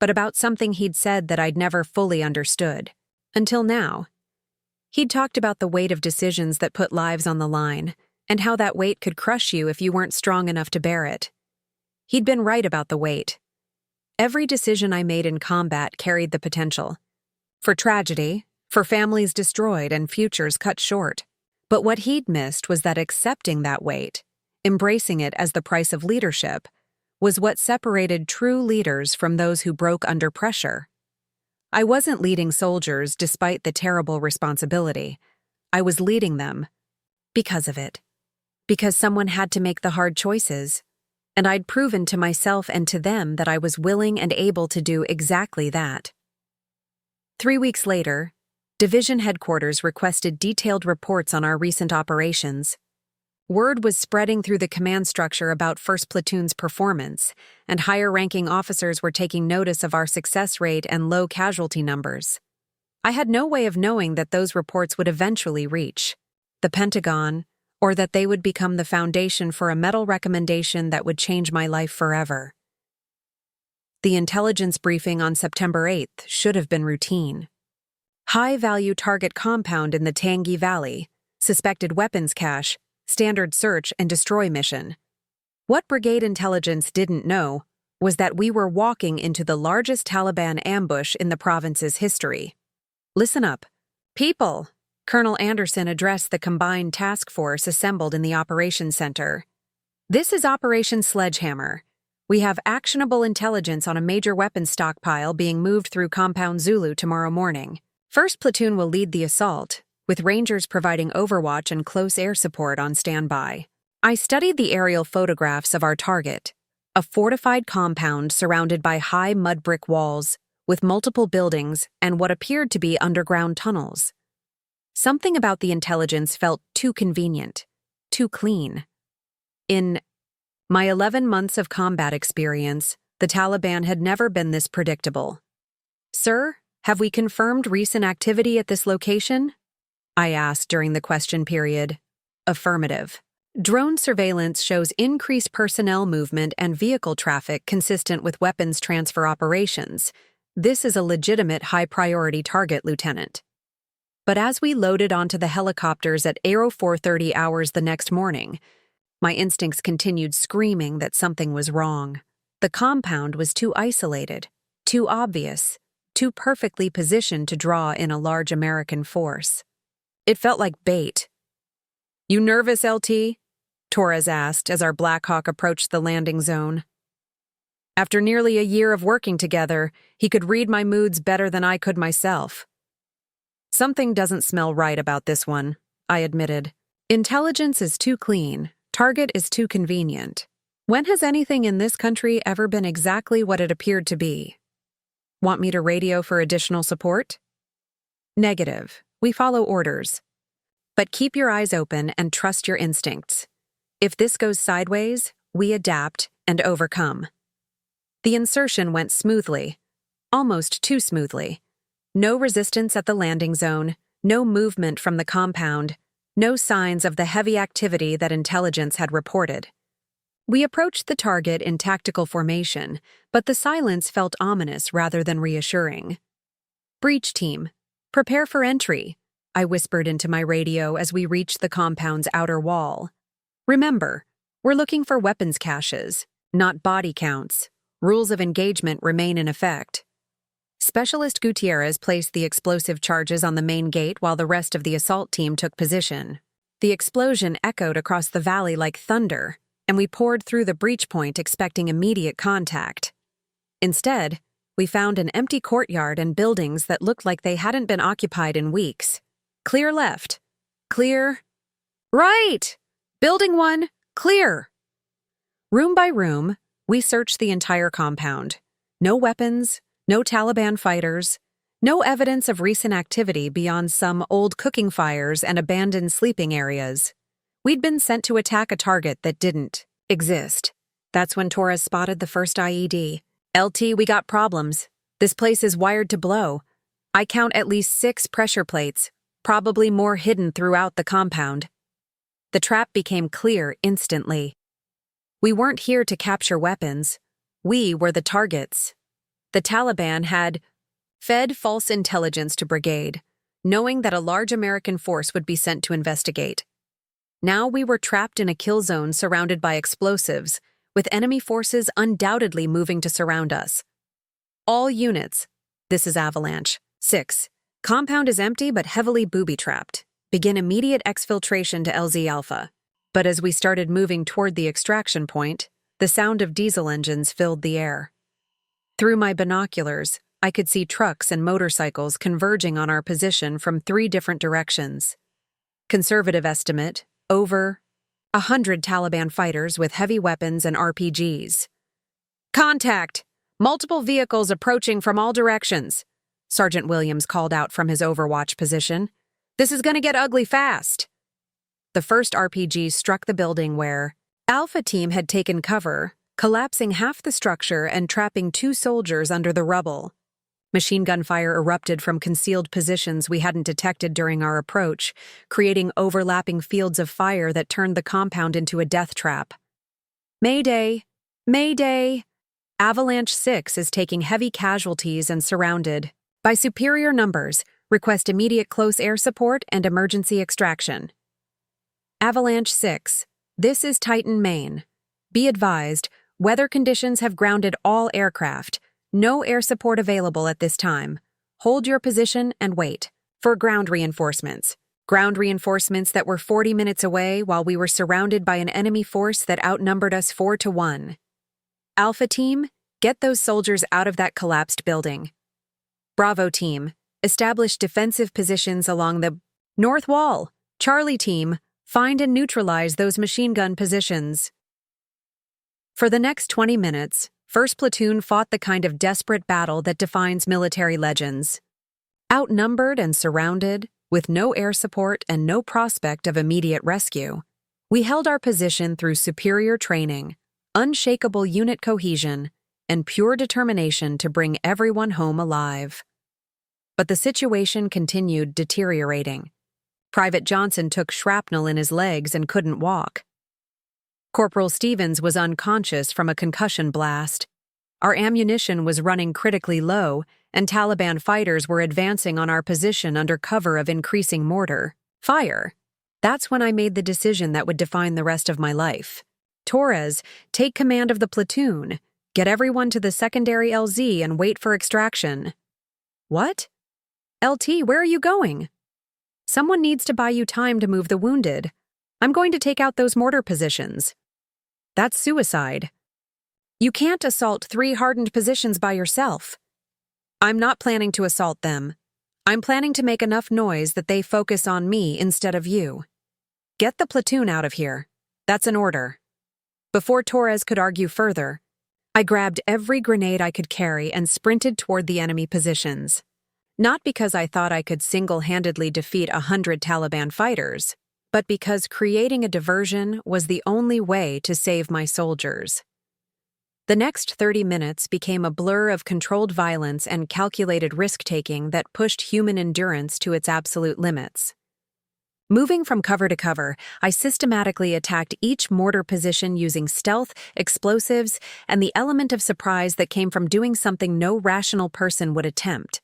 but about something he'd said that I'd never fully understood. Until now. He'd talked about the weight of decisions that put lives on the line, and how that weight could crush you if you weren't strong enough to bear it. He'd been right about the weight. Every decision I made in combat carried the potential for tragedy, for families destroyed and futures cut short. But what he'd missed was that accepting that weight, embracing it as the price of leadership, was what separated true leaders from those who broke under pressure. I wasn't leading soldiers despite the terrible responsibility. I was leading them because of it. Because someone had to make the hard choices, and I'd proven to myself and to them that I was willing and able to do exactly that. 3 weeks later, Division Headquarters requested detailed reports on our recent operations. Word was spreading through the command structure about 1st Platoon's performance, and higher-ranking officers were taking notice of our success rate and low casualty numbers. I had no way of knowing that those reports would eventually reach the Pentagon, or that they would become the foundation for a medal recommendation that would change my life forever. The intelligence briefing on September 8th should have been routine. High-value target compound in the Tangi Valley, suspected weapons cache, standard search and destroy mission. What brigade intelligence didn't know was that we were walking into the largest Taliban ambush in the province's history. Listen up. People, Colonel Anderson addressed the combined task force assembled in the operations center. This is Operation Sledgehammer. We have actionable intelligence on a major weapons stockpile being moved through Compound Zulu tomorrow morning. 1st Platoon will lead the assault, with Rangers providing overwatch and close air support on standby. I studied the aerial photographs of our target, a fortified compound surrounded by high mud brick walls, with multiple buildings and what appeared to be underground tunnels. Something about the intelligence felt too convenient, too clean. In my 11 months of combat experience, the Taliban had never been this predictable. "Sir, have we confirmed recent activity at this location?" I asked during the question period. Affirmative. Drone surveillance shows increased personnel movement and vehicle traffic consistent with weapons transfer operations. This is a legitimate high-priority target, Lieutenant. But as we loaded onto the helicopters at Aero 4:30 hours the next morning, my instincts continued screaming that something was wrong. The compound was too isolated, too obvious, too perfectly positioned to draw in a large American force. It felt like bait. "You nervous, LT?" Torres asked as our Black Hawk approached the landing zone. After nearly a year of working together, he could read my moods better than I could myself. "Something doesn't smell right about this one," I admitted. "Intelligence is too clean. Target is too convenient. When has anything in this country ever been exactly what it appeared to be? Want me to radio for additional support?" "Negative. We follow orders. But keep your eyes open and trust your instincts. If this goes sideways, we adapt and overcome." The insertion went smoothly, almost too smoothly. No resistance at the landing zone, no movement from the compound, no signs of the heavy activity that intelligence had reported. We approached the target in tactical formation, but the silence felt ominous rather than reassuring. "Breach team, prepare for entry," I whispered into my radio as we reached the compound's outer wall. "Remember, we're looking for weapons caches, not body counts. Rules of engagement remain in effect." Specialist Gutierrez placed the explosive charges on the main gate while the rest of the assault team took position. The explosion echoed across the valley like thunder, and we poured through the breach point expecting immediate contact. Instead, we found an empty courtyard and buildings that looked like they hadn't been occupied in weeks. "Clear left. Clear. Right! Building 1, clear!" Room by room, we searched the entire compound. No weapons, no Taliban fighters, no evidence of recent activity beyond some old cooking fires and abandoned sleeping areas. We'd been sent to attack a target that didn't exist. That's when Torres spotted the first IED. "LT, we got problems. This place is wired to blow. I count at least 6 pressure plates, probably more hidden throughout the compound." The trap became clear instantly. We weren't here to capture weapons. We were the targets. The Taliban had fed false intelligence to brigade, knowing that a large American force would be sent to investigate. Now we were trapped in a kill zone surrounded by explosives, with enemy forces undoubtedly moving to surround us. "All units, this is Avalanche. 6. Compound is empty but heavily booby-trapped. Begin immediate exfiltration to LZ Alpha." But as we started moving toward the extraction point, the sound of diesel engines filled the air. Through my binoculars, I could see trucks and motorcycles converging on our position from 3 different directions. Conservative estimate, over 100 Taliban fighters with heavy weapons and RPGs. Contact! Multiple vehicles approaching from all directions, Sergeant Williams called out from his overwatch position. This is gonna get ugly fast. The first RPG struck the building where Alpha Team had taken cover, collapsing half the structure and trapping 2 soldiers under the rubble. Machine gun fire erupted from concealed positions we hadn't detected during our approach, creating overlapping fields of fire that turned the compound into a death trap. Mayday! Mayday! Avalanche 6 is taking heavy casualties and surrounded by superior numbers. Request immediate close air support and emergency extraction. Avalanche 6, this is Titan, Maine. Be advised, weather conditions have grounded all aircraft. No air support available at this time. Hold your position and wait for ground reinforcements. Ground reinforcements that were 40 minutes away while we were surrounded by an enemy force that outnumbered us 4-1. Alpha Team, get those soldiers out of that collapsed building. Bravo Team, establish defensive positions along the north wall. Charlie Team, find and neutralize those machine gun positions. For the next 20 minutes, 1st Platoon fought the kind of desperate battle that defines military legends. Outnumbered and surrounded, with no air support and no prospect of immediate rescue, we held our position through superior training, unshakable unit cohesion, and pure determination to bring everyone home alive. But the situation continued deteriorating. Private Johnson took shrapnel in his legs and couldn't walk. Corporal Stevens was unconscious from a concussion blast. Our ammunition was running critically low, and Taliban fighters were advancing on our position under cover of increasing mortar fire. That's when I made the decision that would define the rest of my life. Torres, take command of the platoon. Get everyone to the secondary LZ and wait for extraction. What? LT, where are you going? Someone needs to buy you time to move the wounded. I'm going to take out those mortar positions. That's suicide. You can't assault 3 hardened positions by yourself. I'm not planning to assault them. I'm planning to make enough noise that they focus on me instead of you. Get the platoon out of here. That's an order. Before Torres could argue further, I grabbed every grenade I could carry and sprinted toward the enemy positions. Not because I thought I could single-handedly defeat 100 Taliban fighters, but because creating a diversion was the only way to save my soldiers. The next 30 minutes became a blur of controlled violence and calculated risk-taking that pushed human endurance to its absolute limits. Moving from cover to cover, I systematically attacked each mortar position using stealth, explosives, and the element of surprise that came from doing something no rational person would attempt.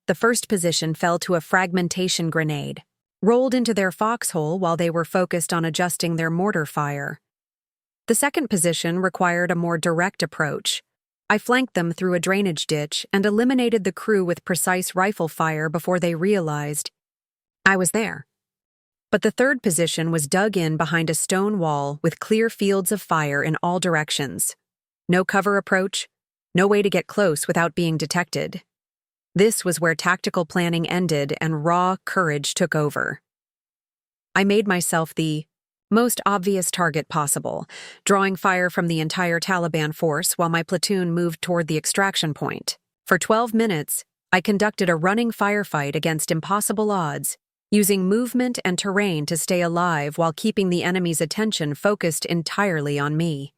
The first position fell to a fragmentation grenade, rolled into their foxhole while they were focused on adjusting their mortar fire. The second position required a more direct approach. I flanked them through a drainage ditch and eliminated the crew with precise rifle fire before they realized I was there. But the third position was dug in behind a stone wall with clear fields of fire in all directions. No cover approach, no way to get close without being detected. This was where tactical planning ended and raw courage took over. I made myself the most obvious target possible, drawing fire from the entire Taliban force while my platoon moved toward the extraction point. For 12 minutes, I conducted a running firefight against impossible odds, using movement and terrain to stay alive while keeping the enemy's attention focused entirely on me.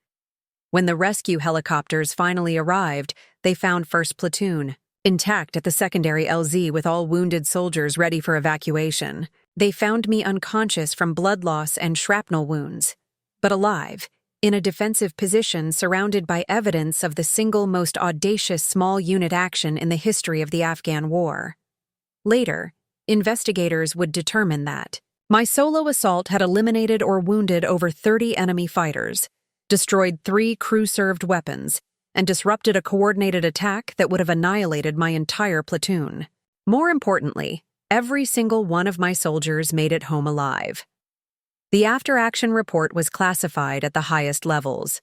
When the rescue helicopters finally arrived, they found 1st Platoon intact at the secondary LZ with all wounded soldiers ready for evacuation. They found me unconscious from blood loss and shrapnel wounds, but alive, in a defensive position surrounded by evidence of the single most audacious small unit action in the history of the Afghan war. Later, investigators would determine that my solo assault had eliminated or wounded over 30 enemy fighters, destroyed 3 crew-served weapons, and disrupted a coordinated attack that would have annihilated my entire platoon. More importantly, every single one of my soldiers made it home alive. The after-action report was classified at the highest levels.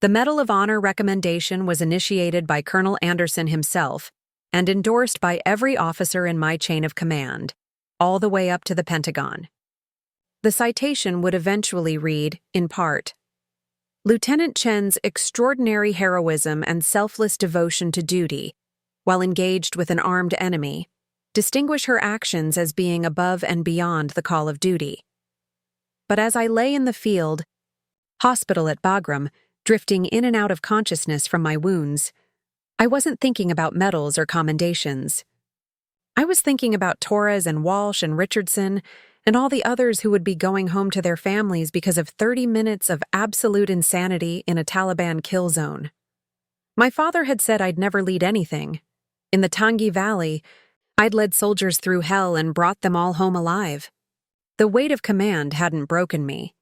The Medal of Honor recommendation was initiated by Colonel Anderson himself and endorsed by every officer in my chain of command, all the way up to the Pentagon. The citation would eventually read, in part, Lieutenant Chen's extraordinary heroism and selfless devotion to duty, while engaged with an armed enemy, distinguish her actions as being above and beyond the call of duty. But as I lay in the field, hospital at Bagram, drifting in and out of consciousness from my wounds, I wasn't thinking about medals or commendations. I was thinking about Torres and Walsh and Richardson and all the others who would be going home to their families because of 30 minutes of absolute insanity in a Taliban kill zone. My father had said I'd never lead anything. In the Tangi Valley, I'd led soldiers through hell and brought them all home alive. The weight of command hadn't broken me.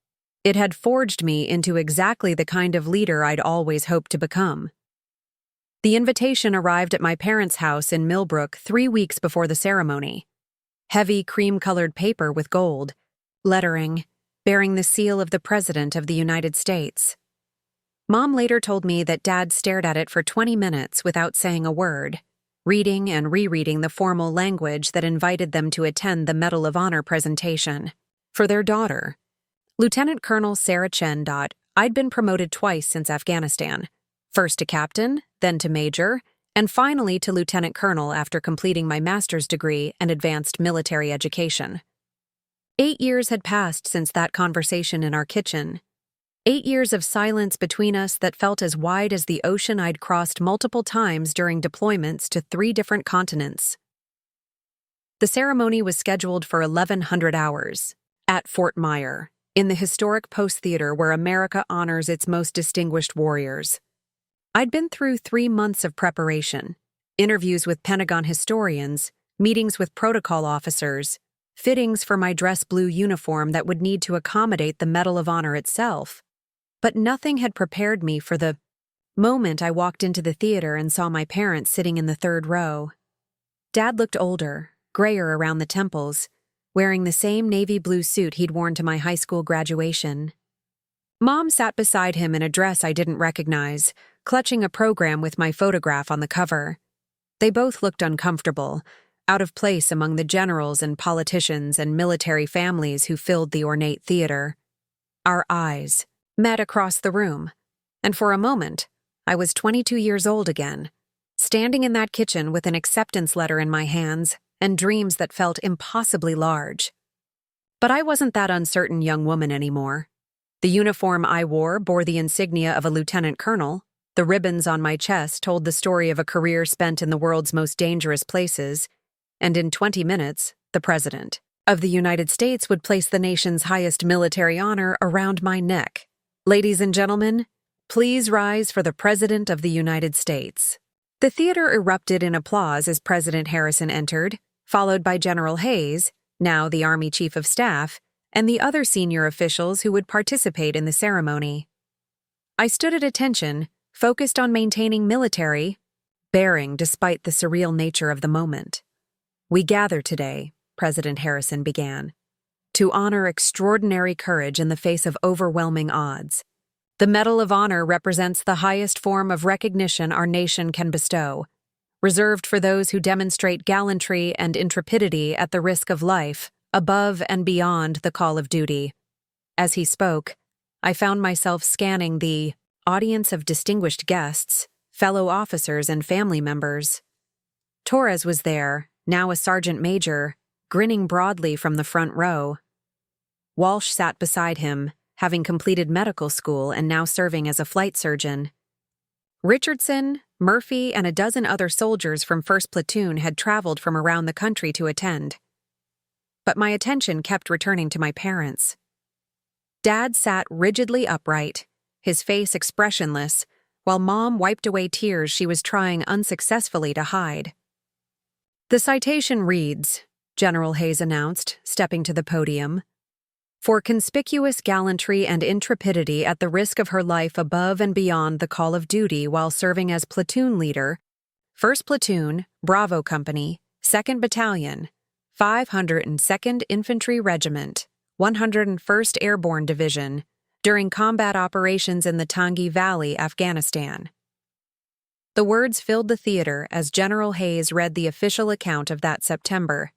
It had forged me into exactly the kind of leader I'd always hoped to become. The invitation arrived at my parents' house in Millbrook 3 weeks before the ceremony. Heavy cream-colored paper with gold, lettering, bearing the seal of the President of the United States. Mom later told me that Dad stared at it for 20 minutes without saying a word, reading and rereading the formal language that invited them to attend the Medal of Honor presentation. For their daughter, Lieutenant Colonel Sarah Chen. I'd been promoted twice since Afghanistan, first to captain, then to major, and finally to lieutenant colonel after completing my master's degree and advanced military education. 8 years had passed since that conversation in our kitchen. 8 years of silence between us that felt as wide as the ocean I'd crossed multiple times during deployments to 3 different continents. The ceremony was scheduled for 1100 hours, at Fort Myer, in the historic Post Theater where America honors its most distinguished warriors. I'd been through 3 months of preparation, interviews with Pentagon historians, meetings with protocol officers, fittings for my dress blue uniform that would need to accommodate the Medal of Honor itself. But nothing had prepared me for the moment I walked into the theater and saw my parents sitting in the 3rd row. Dad looked older, grayer around the temples, wearing the same navy blue suit he'd worn to my high school graduation. Mom sat beside him in a dress I didn't recognize, clutching a program with my photograph on the cover. They both looked uncomfortable, out of place among the generals and politicians and military families who filled the ornate theater. Our eyes met across the room, and for a moment, I was 22 years old again, standing in that kitchen with an acceptance letter in my hands and dreams that felt impossibly large. But I wasn't that uncertain young woman anymore. The uniform I wore bore the insignia of a lieutenant colonel. The ribbons on my chest told the story of a career spent in the world's most dangerous places, and in 20 minutes, the President of the United States would place the nation's highest military honor around my neck. Ladies and gentlemen, please rise for the President of the United States. The theater erupted in applause as President Harrison entered, followed by General Hayes, now the Army Chief of Staff, and the other senior officials who would participate in the ceremony. I stood at attention, focused on maintaining military bearing despite the surreal nature of the moment. We gather today, President Harrison began, to honor extraordinary courage in the face of overwhelming odds. The Medal of Honor represents the highest form of recognition our nation can bestow, reserved for those who demonstrate gallantry and intrepidity at the risk of life, above and beyond the call of duty. As he spoke, I found myself scanning the audience of distinguished guests, fellow officers and family members. Torres was there, now a sergeant major, grinning broadly from the front row. Walsh sat beside him, having completed medical school and now serving as a flight surgeon. Richardson, Murphy, and a dozen other soldiers from 1st Platoon had traveled from around the country to attend. But my attention kept returning to my parents. Dad sat rigidly upright, his face expressionless, while Mom wiped away tears she was trying unsuccessfully to hide. The citation reads, General Hayes announced, stepping to the podium, for conspicuous gallantry and intrepidity at the risk of her life above and beyond the call of duty while serving as platoon leader, 1st Platoon, Bravo Company, 2nd Battalion, 502nd Infantry Regiment, 101st Airborne Division, during combat operations in the Tangi Valley, Afghanistan. The words filled the theater as General Hayes read the official account of that September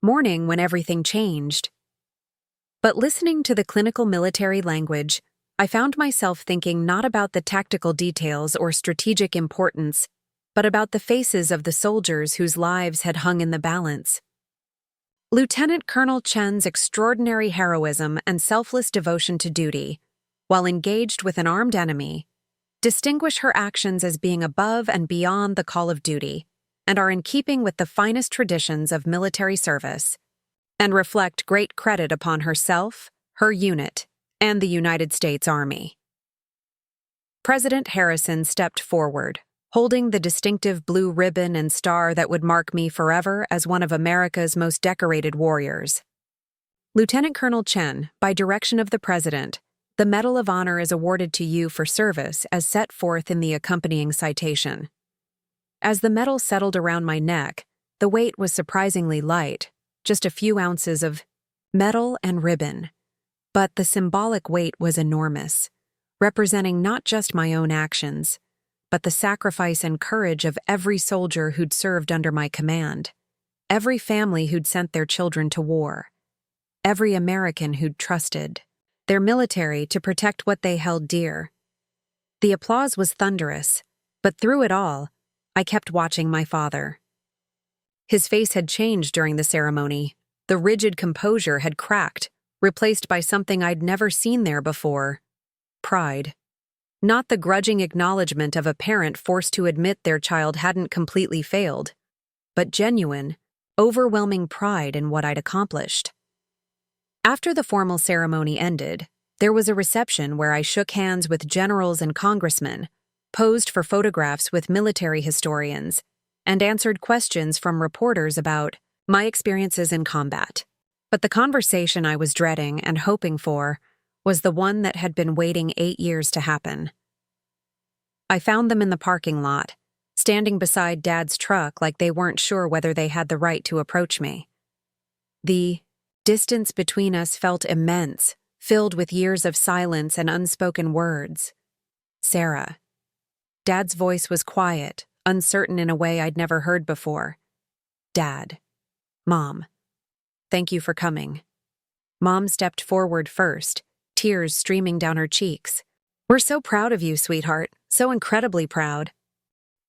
morning when everything changed. But listening to the clinical military language, I found myself thinking not about the tactical details or strategic importance, but about the faces of the soldiers whose lives had hung in the balance. Lieutenant Colonel Chen's extraordinary heroism and selfless devotion to duty, while engaged with an armed enemy, distinguish her actions as being above and beyond the call of duty, and are in keeping with the finest traditions of military service, and reflect great credit upon herself, her unit, and the United States Army. President Harrison stepped forward, holding the distinctive blue ribbon and star that would mark me forever as one of America's most decorated warriors. Lieutenant Colonel Chen, by direction of the President, the Medal of Honor is awarded to you for service as set forth in the accompanying citation. As the medal settled around my neck, the weight was surprisingly light, just a few ounces of metal and ribbon. But the symbolic weight was enormous, representing not just my own actions, but the sacrifice and courage of every soldier who'd served under my command, every family who'd sent their children to war, every American who'd trusted their military to protect what they held dear. The applause was thunderous, but through it all, I kept watching my father. His face had changed during the ceremony. The rigid composure had cracked, replaced by something I'd never seen there before: pride. Not the grudging acknowledgement of a parent forced to admit their child hadn't completely failed, but genuine, overwhelming pride in what I'd accomplished. After the formal ceremony ended, there was a reception where I shook hands with generals and congressmen, posed for photographs with military historians, and answered questions from reporters about my experiences in combat. But the conversation I was dreading and hoping for was the one that had been waiting 8 years to happen. I found them in the parking lot, standing beside Dad's truck like they weren't sure whether they had the right to approach me. The distance between us felt immense, filled with years of silence and unspoken words. Sarah. Dad's voice was quiet, uncertain in a way I'd never heard before. Dad. Mom. Thank you for coming. Mom stepped forward first, tears streaming down her cheeks. We're so proud of you, sweetheart, so incredibly proud.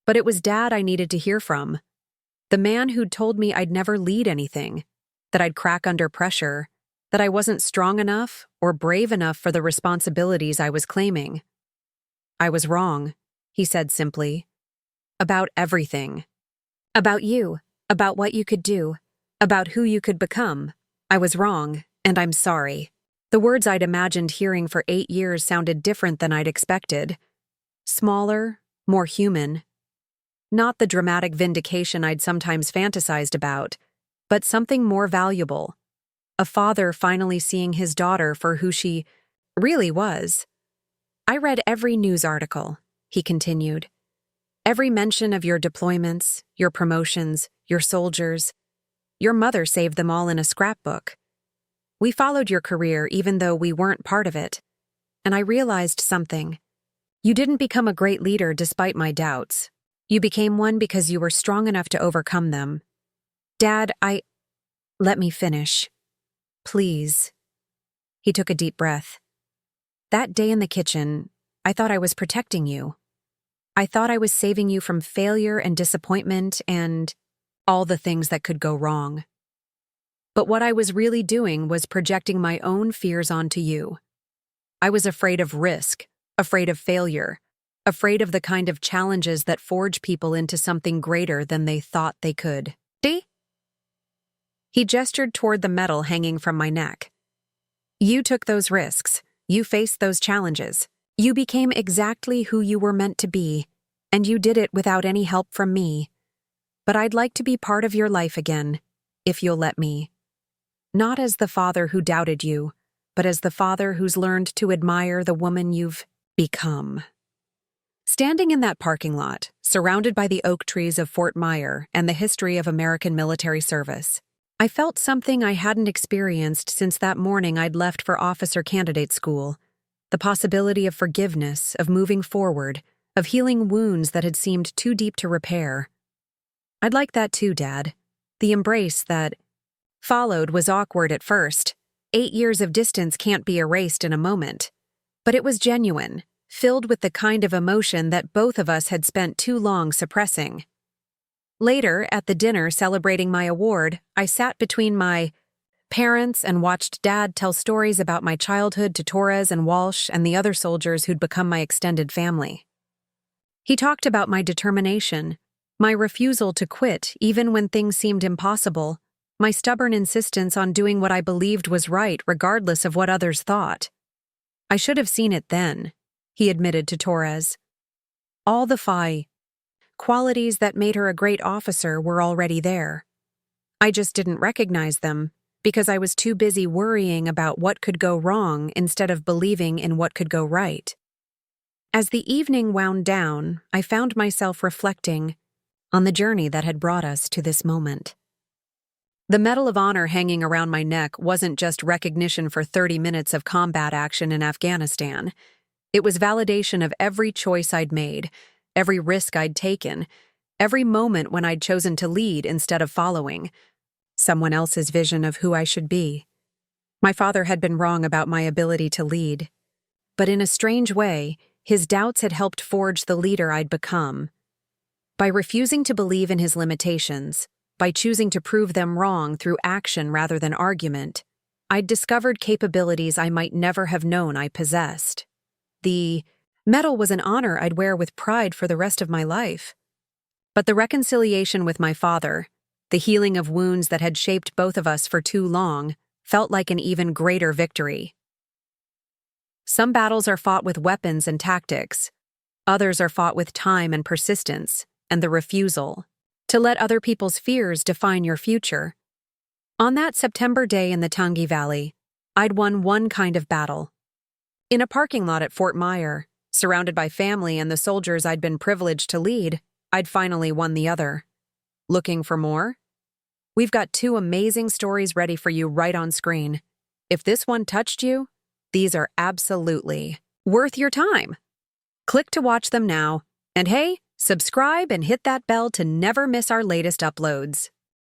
But it was Dad I needed to hear from. The man who'd told me I'd never lead anything, that I'd crack under pressure, that I wasn't strong enough or brave enough for the responsibilities I was claiming. I was wrong, he said simply. About everything. About you, about what you could do, about who you could become. I was wrong, and I'm sorry. The words I'd imagined hearing for 8 years sounded different than I'd expected. Smaller, more human. Not the dramatic vindication I'd sometimes fantasized about, but something more valuable. A father finally seeing his daughter for who she really was. I read every news article, he continued. Every mention of your deployments, your promotions, your soldiers. Your mother saved them all in a scrapbook. We followed your career even though we weren't part of it. And I realized something. You didn't become a great leader despite my doubts. You became one because you were strong enough to overcome them. Dad, Let me finish. Please. He took a deep breath. That day in the kitchen, I thought I was protecting you. I thought I was saving you from failure and disappointment and all the things that could go wrong. But what I was really doing was projecting my own fears onto you. I was afraid of risk, afraid of failure, afraid of the kind of challenges that forge people into something greater than they thought they could. See? He gestured toward the medal hanging from my neck. You took those risks. You faced those challenges. You became exactly who you were meant to be, and you did it without any help from me. But I'd like to be part of your life again, if you'll let me. Not as the father who doubted you, but as the father who's learned to admire the woman you've become. Standing in that parking lot, surrounded by the oak trees of Fort Myer and the history of American military service, I felt something I hadn't experienced since that morning I'd left for officer candidate school. The possibility of forgiveness, of moving forward, of healing wounds that had seemed too deep to repair. I'd like that too, Dad. The embrace that followed was awkward at first. 8 years of distance can't be erased in a moment. But it was genuine, filled with the kind of emotion that both of us had spent too long suppressing. Later, at the dinner celebrating my award, I sat between my parents and watched Dad tell stories about my childhood to Torres and Walsh and the other soldiers who'd become my extended family. He talked about my determination, my refusal to quit even when things seemed impossible, my stubborn insistence on doing what I believed was right regardless of what others thought. I should have seen it then, he admitted to Torres. All the qualities that made her a great officer were already there. I just didn't recognize them because I was too busy worrying about what could go wrong instead of believing in what could go right. As the evening wound down, I found myself reflecting on the journey that had brought us to this moment. The Medal of Honor hanging around my neck wasn't just recognition for 30 minutes of combat action in Afghanistan. It was validation of every choice I'd made, every risk I'd taken, every moment when I'd chosen to lead instead of following someone else's vision of who I should be. My father had been wrong about my ability to lead, but in a strange way, his doubts had helped forge the leader I'd become. By refusing to believe in his limitations, by choosing to prove them wrong through action rather than argument, I'd discovered capabilities I might never have known I possessed. The medal was an honor I'd wear with pride for the rest of my life. But the reconciliation with my father, the healing of wounds that had shaped both of us for too long, felt like an even greater victory. Some battles are fought with weapons and tactics. Others are fought with time and persistence, and the refusal to let other people's fears define your future. On that September day in the Tangi Valley, I'd won one kind of battle. In a parking lot at Fort Myer, surrounded by family and the soldiers I'd been privileged to lead, I'd finally won the other. Looking for more? We've got 2 amazing stories ready for you right on screen. If this one touched you, these are absolutely worth your time. Click to watch them now, and hey, subscribe and hit that bell to never miss our latest uploads.